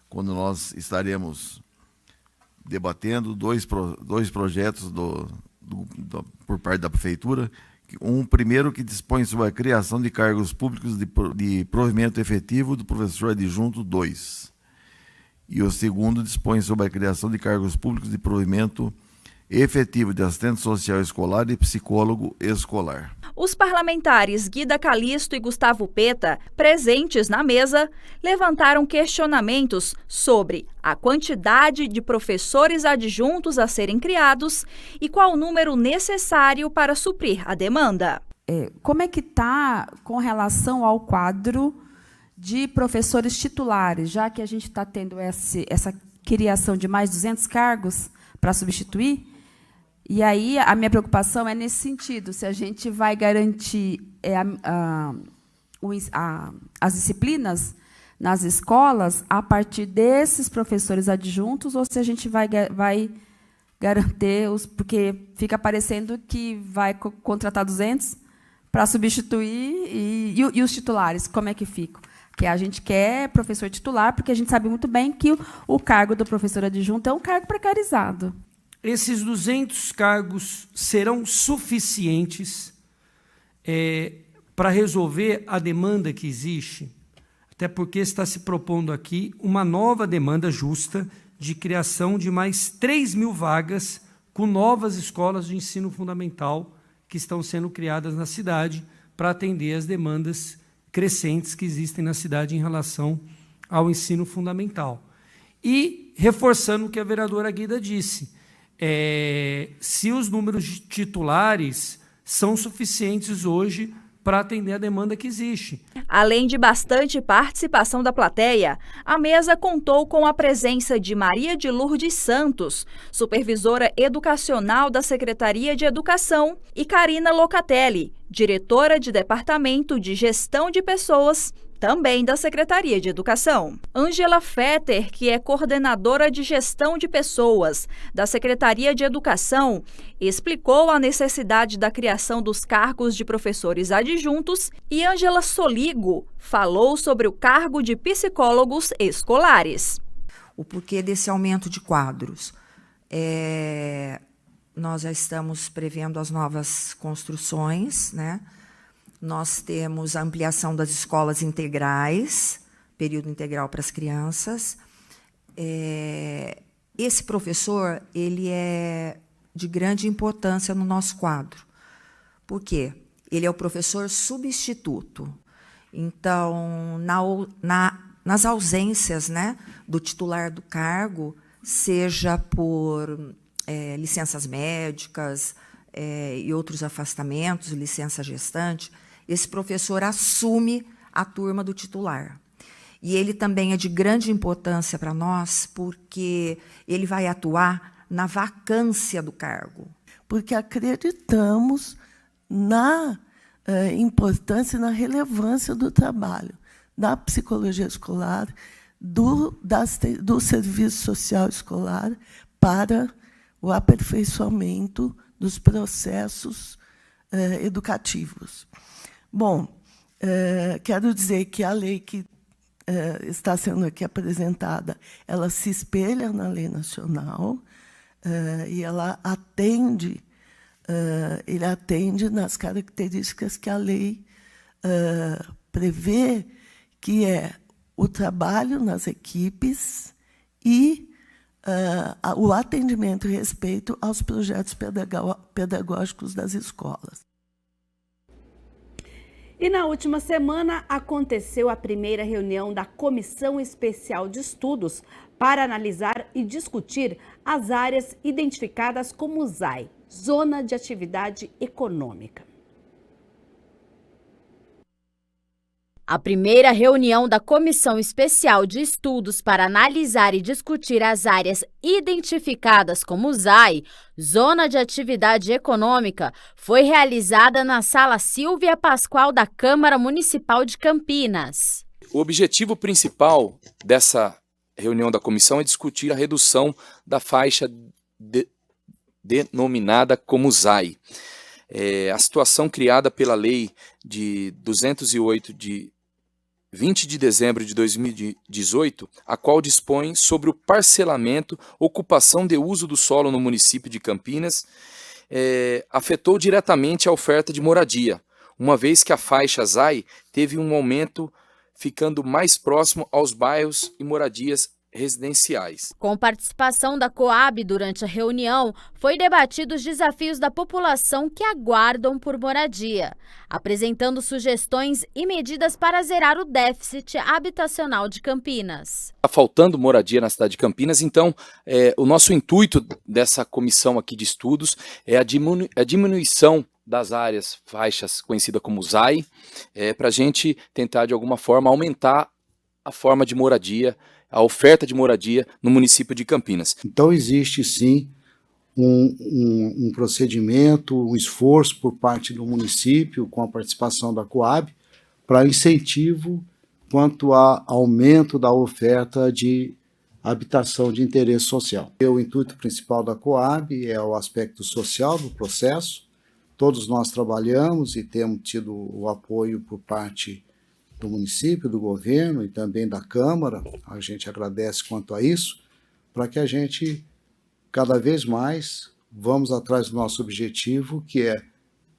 Quando nós estaremos debatendo dois projetos por parte da Prefeitura, primeiro que dispõe sobre a criação de cargos públicos de provimento efetivo do professor adjunto 2. E o segundo dispõe sobre a criação de cargos públicos de provimento efetivo de assistente social escolar e psicólogo escolar. Os parlamentares Guida Calisto e Gustavo Peta, presentes na mesa, levantaram questionamentos sobre a quantidade de professores adjuntos a serem criados e qual o número necessário para suprir a demanda. Como é que está com relação ao quadro de professores titulares, já que a gente está tendo essa criação de mais 200 cargos para substituir? E aí a minha preocupação é nesse sentido, se a gente vai garantir as disciplinas nas escolas a partir desses professores adjuntos, ou se a gente vai garantir porque fica parecendo que vai contratar 200 para substituir, e os titulares, como é que ficam? Que a gente quer professor titular, porque a gente sabe muito bem que o cargo do professor adjunto é um cargo precarizado. Esses 200 cargos serão suficientes para resolver a demanda que existe? até porque está se propondo aqui uma nova demanda justa de criação de mais 3.000 vagas com novas escolas de ensino fundamental que estão sendo criadas na cidade para atender as demandas crescentes que existem na cidade em relação ao ensino fundamental. E, reforçando o que a vereadora Guida disse, se os números de titulares são suficientes hoje para atender a demanda que existe. Além de bastante participação da plateia, a mesa contou com a presença de Maria de Lourdes Santos, supervisora educacional da Secretaria de Educação, e Karina Locatelli, diretora de Departamento de Gestão de Pessoas, também da Secretaria de Educação. Ângela Fetter, que é coordenadora de Gestão de Pessoas da Secretaria de Educação, explicou a necessidade da criação dos cargos de professores adjuntos, e Ângela Soligo falou sobre o cargo de psicólogos escolares. O porquê desse aumento de quadros? Nós já estamos prevendo as novas construções, né? Nós temos a ampliação das escolas integrais, período integral para as crianças. Esse professor, ele é de grande importância no nosso quadro. Por quê? Ele é o professor substituto. Então, nas ausências, né, do titular do cargo, seja por licenças médicas e outros afastamentos, licença gestante, esse professor assume a turma do titular. E ele também é de grande importância para nós, porque ele vai atuar na vacância do cargo. Porque acreditamos na importância e na relevância do trabalho da psicologia escolar, do serviço social escolar para o aperfeiçoamento dos processos educativos. Bom, quero dizer que a lei que está sendo aqui apresentada, ela se espelha na lei nacional e ela atende, ele atende nas características que a lei prevê, que é o trabalho nas equipes e o atendimento e respeito aos projetos pedagógicos das escolas. E na última semana aconteceu a primeira reunião da Comissão Especial de Estudos para analisar e discutir as áreas identificadas como ZAI, Zona de Atividade Econômica. A primeira reunião da Comissão Especial de Estudos para analisar e discutir as áreas identificadas como ZAI, Zona de Atividade Econômica, foi realizada na Sala Silvia Pascoal da Câmara Municipal de Campinas. O objetivo principal dessa reunião da comissão é discutir a redução da faixa denominada como ZAI. A situação criada pela Lei de 208 de 20 de dezembro de 2018, a qual dispõe sobre o parcelamento, ocupação de uso do solo no município de Campinas, afetou diretamente a oferta de moradia, uma vez que a faixa ZAI teve um aumento ficando mais próximo aos bairros e moradias residenciais. Com participação da Coab durante a reunião, foi debatido os desafios da população que aguardam por moradia, apresentando sugestões e medidas para zerar o déficit habitacional de Campinas. Está faltando moradia na cidade de Campinas, então o nosso intuito dessa comissão aqui de estudos é a diminuição das áreas faixas conhecida como ZAI, para a gente tentar de alguma forma aumentar a forma de moradia, a oferta de moradia no município de Campinas. Então existe sim um procedimento, um esforço por parte do município, com a participação da Coab, para incentivo quanto a aumento da oferta de habitação de interesse social. O intuito principal da Coab é o aspecto social do processo. Todos nós trabalhamos e temos tido o apoio por parte do município, do governo e também da Câmara. A gente agradece quanto a isso, para que a gente, cada vez mais, vamos atrás do nosso objetivo, que é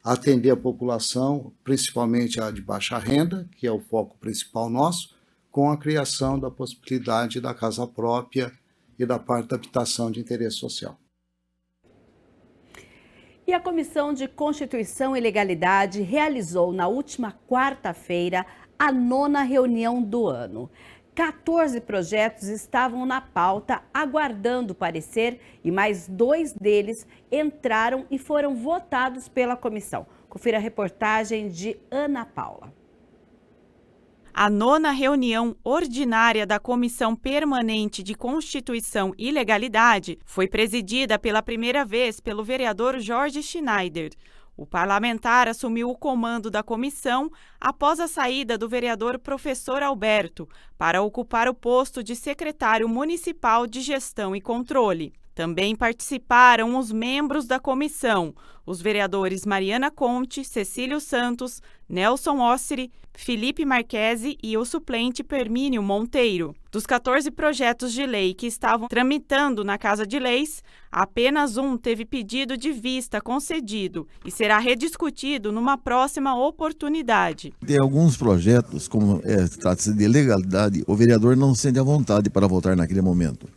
atender a população, principalmente a de baixa renda, que é o foco principal nosso, com a criação da possibilidade da casa própria e da parte da habitação de interesse social. E a Comissão de Constituição e Legalidade realizou na última quarta-feira a 9ª reunião do ano. 14 projetos estavam na pauta aguardando parecer e mais 2 deles entraram e foram votados pela comissão. Confira a reportagem de Ana Paula. A 9ª reunião ordinária da Comissão Permanente de Constituição e Legalidade foi presidida pela primeira vez pelo vereador Jorge Schneider. O parlamentar assumiu o comando da comissão após a saída do vereador professor Alberto para ocupar o posto de secretário municipal de Gestão e Controle. Também participaram os membros da comissão, os vereadores Mariana Conte, Cecílio Santos, Nelson Ossiri, Felipe Marquesi e o suplente Permínio Monteiro. Dos 14 projetos de lei que estavam tramitando na Casa de Leis, apenas um teve pedido de vista concedido e será rediscutido numa próxima oportunidade. Tem alguns projetos, como trata-se de legalidade, o vereador não sente a vontade para votar naquele momento.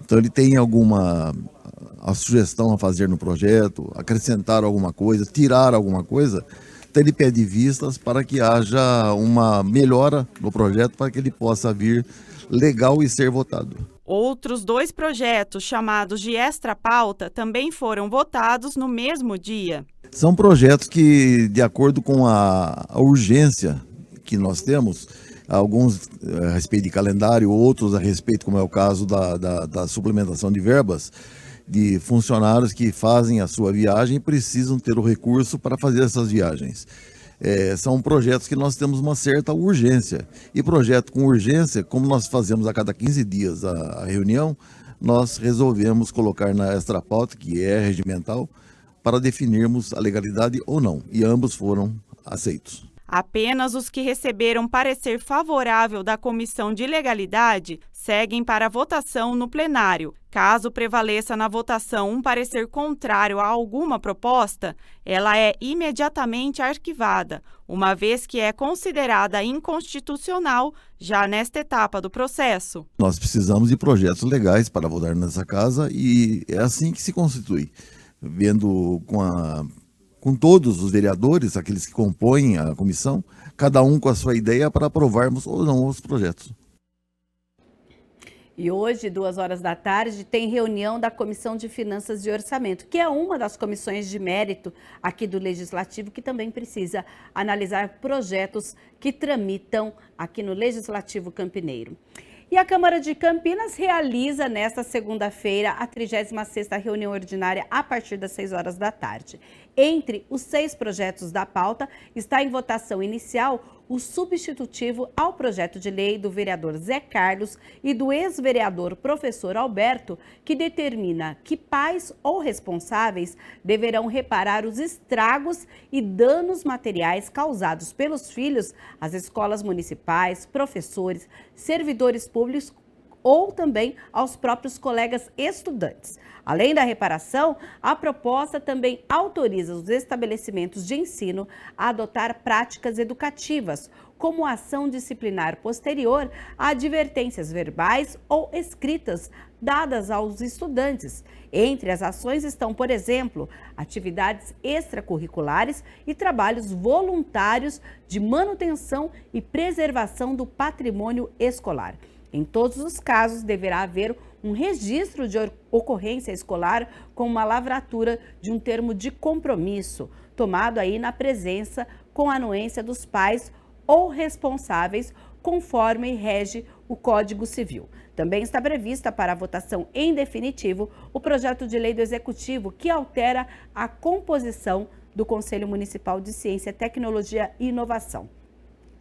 Então ele tem a sugestão a fazer no projeto, acrescentar alguma coisa, tirar alguma coisa, então ele pede vistas para que haja uma melhora no projeto para que ele possa vir legal e ser votado. Outros 2 projetos, chamados de extra-pauta, também foram votados no mesmo dia. São projetos que, de acordo com a urgência que nós temos, alguns a respeito de calendário, outros a respeito, como é o caso da suplementação de verbas, de funcionários que fazem a sua viagem e precisam ter o recurso para fazer essas viagens. São projetos que nós temos uma certa urgência. E projeto com urgência, como nós fazemos a cada 15 dias a reunião, nós resolvemos colocar na extra-pauta, que é regimental, para definirmos a legalidade ou não. E ambos foram aceitos. Apenas os que receberam parecer favorável da Comissão de Legalidade seguem para a votação no plenário. Caso prevaleça na votação um parecer contrário a alguma proposta, ela é imediatamente arquivada, uma vez que é considerada inconstitucional já nesta etapa do processo. Nós precisamos de projetos legais para votar nessa casa e é assim que se constitui, vendo com todos os vereadores, aqueles que compõem a comissão, cada um com a sua ideia para aprovarmos ou não os projetos. E hoje, 14h, tem reunião da Comissão de Finanças e Orçamento, que é uma das comissões de mérito aqui do Legislativo, que também precisa analisar projetos que tramitam aqui no Legislativo Campineiro. E a Câmara de Campinas realiza nesta segunda-feira a 36ª reunião ordinária a partir das 18h. Entre os 6 projetos da pauta está em votação inicial o substitutivo ao projeto de lei do vereador Zé Carlos e do ex-vereador professor Alberto, que determina que pais ou responsáveis deverão reparar os estragos e danos materiais causados pelos filhos às escolas municipais, professores, servidores públicos ou também aos próprios colegas estudantes. Além da reparação, a proposta também autoriza os estabelecimentos de ensino a adotar práticas educativas, como ação disciplinar posterior a advertências verbais ou escritas dadas aos estudantes. Entre as ações estão, por exemplo, atividades extracurriculares e trabalhos voluntários de manutenção e preservação do patrimônio escolar. Em todos os casos, deverá haver um registro de ocorrência escolar com uma lavratura de um termo de compromisso, tomado aí na presença com a anuência dos pais ou responsáveis, conforme rege o Código Civil. Também está prevista para a votação em definitivo o projeto de lei do Executivo que altera a composição do Conselho Municipal de Ciência, Tecnologia e Inovação.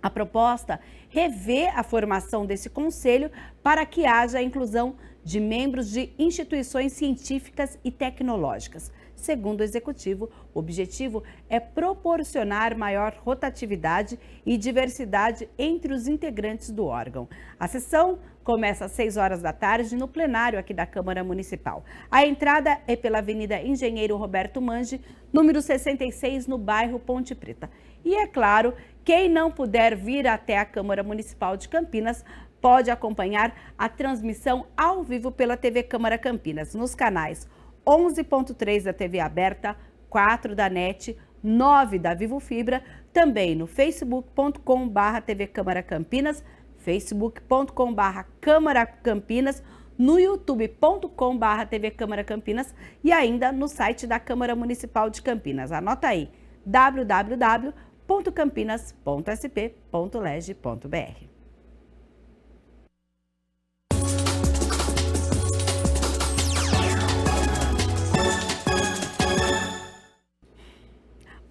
A proposta revê a formação desse conselho para que haja a inclusão de membros de instituições científicas e tecnológicas. Segundo o Executivo, o objetivo é proporcionar maior rotatividade e diversidade entre os integrantes do órgão. A sessão começa às 18h no plenário aqui da Câmara Municipal. A entrada é pela Avenida Engenheiro Roberto Mange, número 66, no bairro Ponte Preta. E é claro Quem não puder vir até a Câmara Municipal de Campinas pode acompanhar a transmissão ao vivo pela TV Câmara Campinas, nos canais 11.3 da TV aberta, 4 da NET, 9 da Vivo Fibra, também no facebook.com/TV Câmara Campinas, facebook.com/Câmara Campinas, no youtube.com/TV Câmara Campinas e ainda no site da Câmara Municipal de Campinas. Anota aí, www.campinas.sp.leg.br.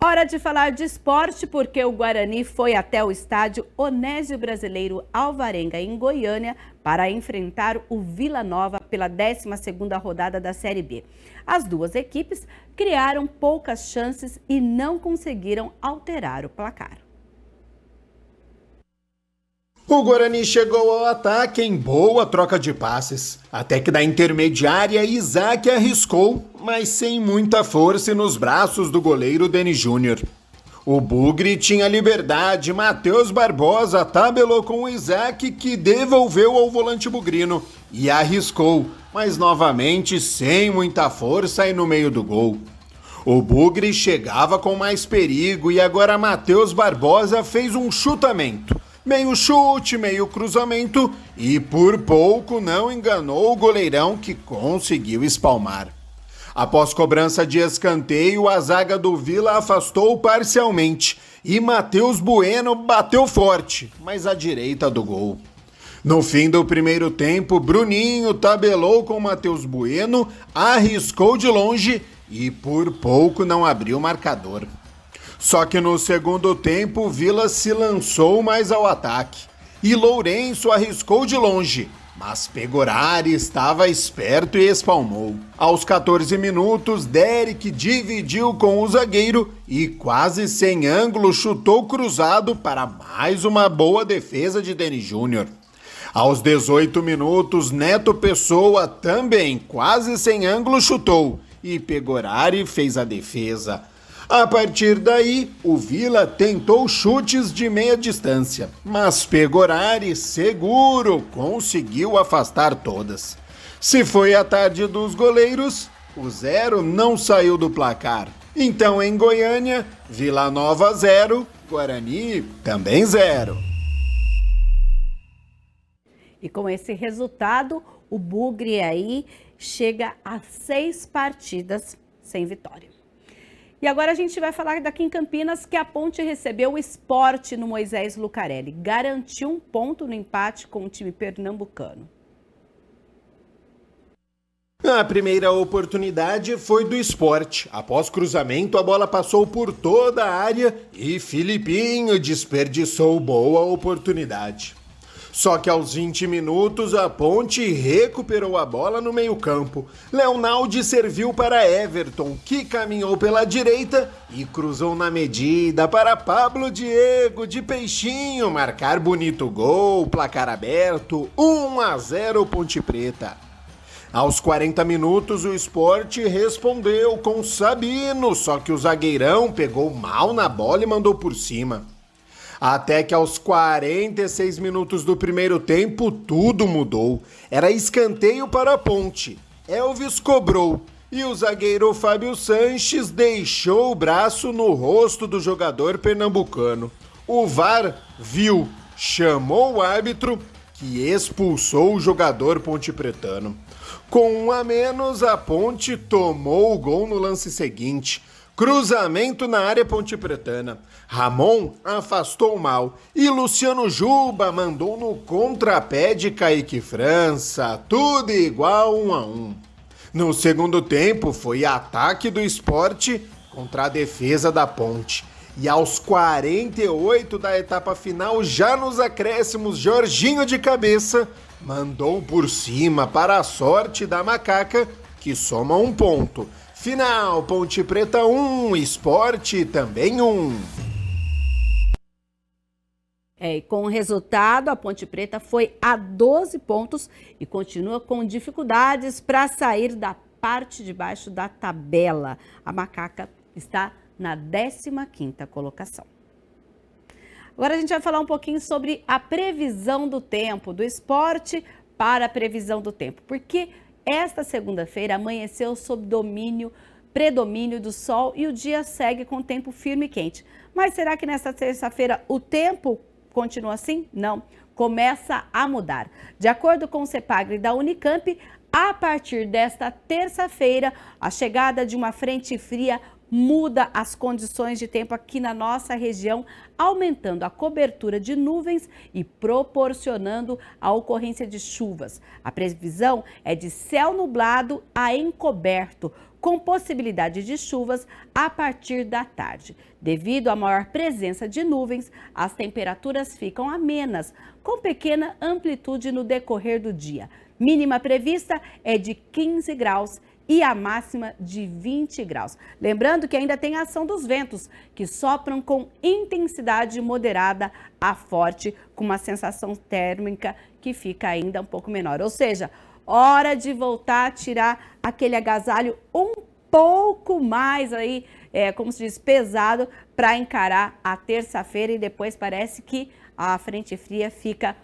Hora de falar de esporte, porque o Guarani foi até o estádio Onésio Brasileiro Alvarenga, em Goiânia, para enfrentar o Vila Nova pela 12ª rodada da Série B. As duas equipes criaram poucas chances e não conseguiram alterar o placar. O Guarani chegou ao ataque em boa troca de passes, até que da intermediária Isaac arriscou, mas sem muita força nos braços do goleiro Deni Júnior. O Bugre tinha liberdade, Matheus Barbosa tabelou com o Isaac, que devolveu ao volante bugrino e arriscou, mas novamente sem muita força e no meio do gol. O Bugre chegava com mais perigo e agora Matheus Barbosa fez um chutamento. Meio chute, meio cruzamento e por pouco não enganou o goleirão, que conseguiu espalmar. Após cobrança de escanteio, a zaga do Vila afastou parcialmente e Matheus Bueno bateu forte, mas à direita do gol. No fim do primeiro tempo, Bruninho tabelou com Matheus Bueno, arriscou de longe e por pouco não abriu o marcador. Só que no segundo tempo, o Vila se lançou mais ao ataque e Lourenço arriscou de longe, mas Pegorari estava esperto e espalmou. Aos 14 minutos, Derek dividiu com o zagueiro e quase sem ângulo chutou cruzado para mais uma boa defesa de Deni Júnior. Aos 18 minutos, Neto Pessoa também quase sem ângulo chutou e Pegorari fez a defesa. A partir daí, o Vila tentou chutes de meia distância, mas Pegorari, seguro, conseguiu afastar todas. Se foi a tarde dos goleiros, o 0 não saiu do placar. Então, em Goiânia, Vila Nova 0, Guarani também 0. E com esse resultado, o Bugre aí chega a 6 partidas sem vitória. E agora a gente vai falar daqui em Campinas, que a Ponte recebeu o Sport no Moisés Lucarelli. Garantiu um ponto no empate com o time pernambucano. A primeira oportunidade foi do Sport. Após cruzamento, a bola passou por toda a área e Filipinho desperdiçou boa oportunidade. Só que aos 20 minutos, a Ponte recuperou a bola no meio-campo. Leonaldi serviu para Everton, que caminhou pela direita e cruzou na medida para Pablo Diego de Peixinho marcar bonito gol, placar aberto, 1-0 Ponte Preta. Aos 40 minutos, o Sport respondeu com Sabino, só que o zagueirão pegou mal na bola e mandou por cima. Até que aos 46 minutos do primeiro tempo, tudo mudou. Era escanteio para a Ponte. Elvis cobrou e o zagueiro Fábio Sanches deixou o braço no rosto do jogador pernambucano. O VAR viu, chamou o árbitro, que expulsou o jogador pontepretano. Com 1 a menos, a Ponte tomou o gol no lance seguinte. Cruzamento na área pontepretana. Ramon afastou mal e Luciano Juba mandou no contrapé de Kaique França. Tudo igual 1-1. No segundo tempo foi ataque do Sport contra a defesa da Ponte. E aos 48 da etapa final, já nos acréscimos, Jorginho de cabeça mandou por cima para a sorte da Macaca, que soma 1 ponto. Final, Ponte Preta 1, Sport também 1. E com o resultado, a Ponte Preta foi a 12 pontos e continua com dificuldades para sair da parte de baixo da tabela. A Macaca está na 15ª colocação. Agora a gente vai falar um pouquinho sobre a previsão do tempo, do esporte para a previsão do tempo, porque esta segunda-feira amanheceu sob predomínio do sol e o dia segue com tempo firme e quente. Mas será que nesta terça-feira o tempo continua assim? Não, começa a mudar. De acordo com o CEPAGRE da Unicamp, a partir desta terça-feira, a chegada de uma frente fria muda as condições de tempo aqui na nossa região, aumentando a cobertura de nuvens e proporcionando a ocorrência de chuvas. A previsão é de céu nublado a encoberto, com possibilidade de chuvas a partir da tarde. Devido à maior presença de nuvens, as temperaturas ficam amenas, com pequena amplitude no decorrer do dia. Mínima prevista é de 15 graus e a máxima de 20 graus. Lembrando que ainda tem a ação dos ventos, que sopram com intensidade moderada a forte, com uma sensação térmica que fica ainda um pouco menor. Ou seja, hora de voltar a tirar aquele agasalho um pouco mais aí, como se diz, pesado, para encarar a terça-feira, e depois parece que a frente fria fica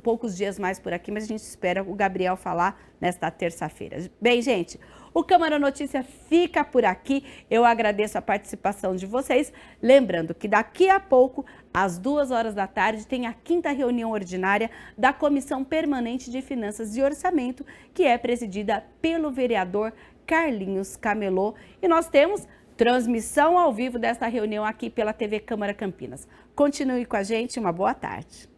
poucos dias mais por aqui, mas a gente espera o Gabriel falar nesta terça-feira. Bem, gente, o Câmara Notícia fica por aqui. Eu agradeço a participação de vocês. Lembrando que daqui a pouco, às 14h, tem a 5ª reunião ordinária da Comissão Permanente de Finanças e Orçamento, que é presidida pelo vereador Carlinhos Camelô. E nós temos transmissão ao vivo desta reunião aqui pela TV Câmara Campinas. Continue com a gente, uma boa tarde.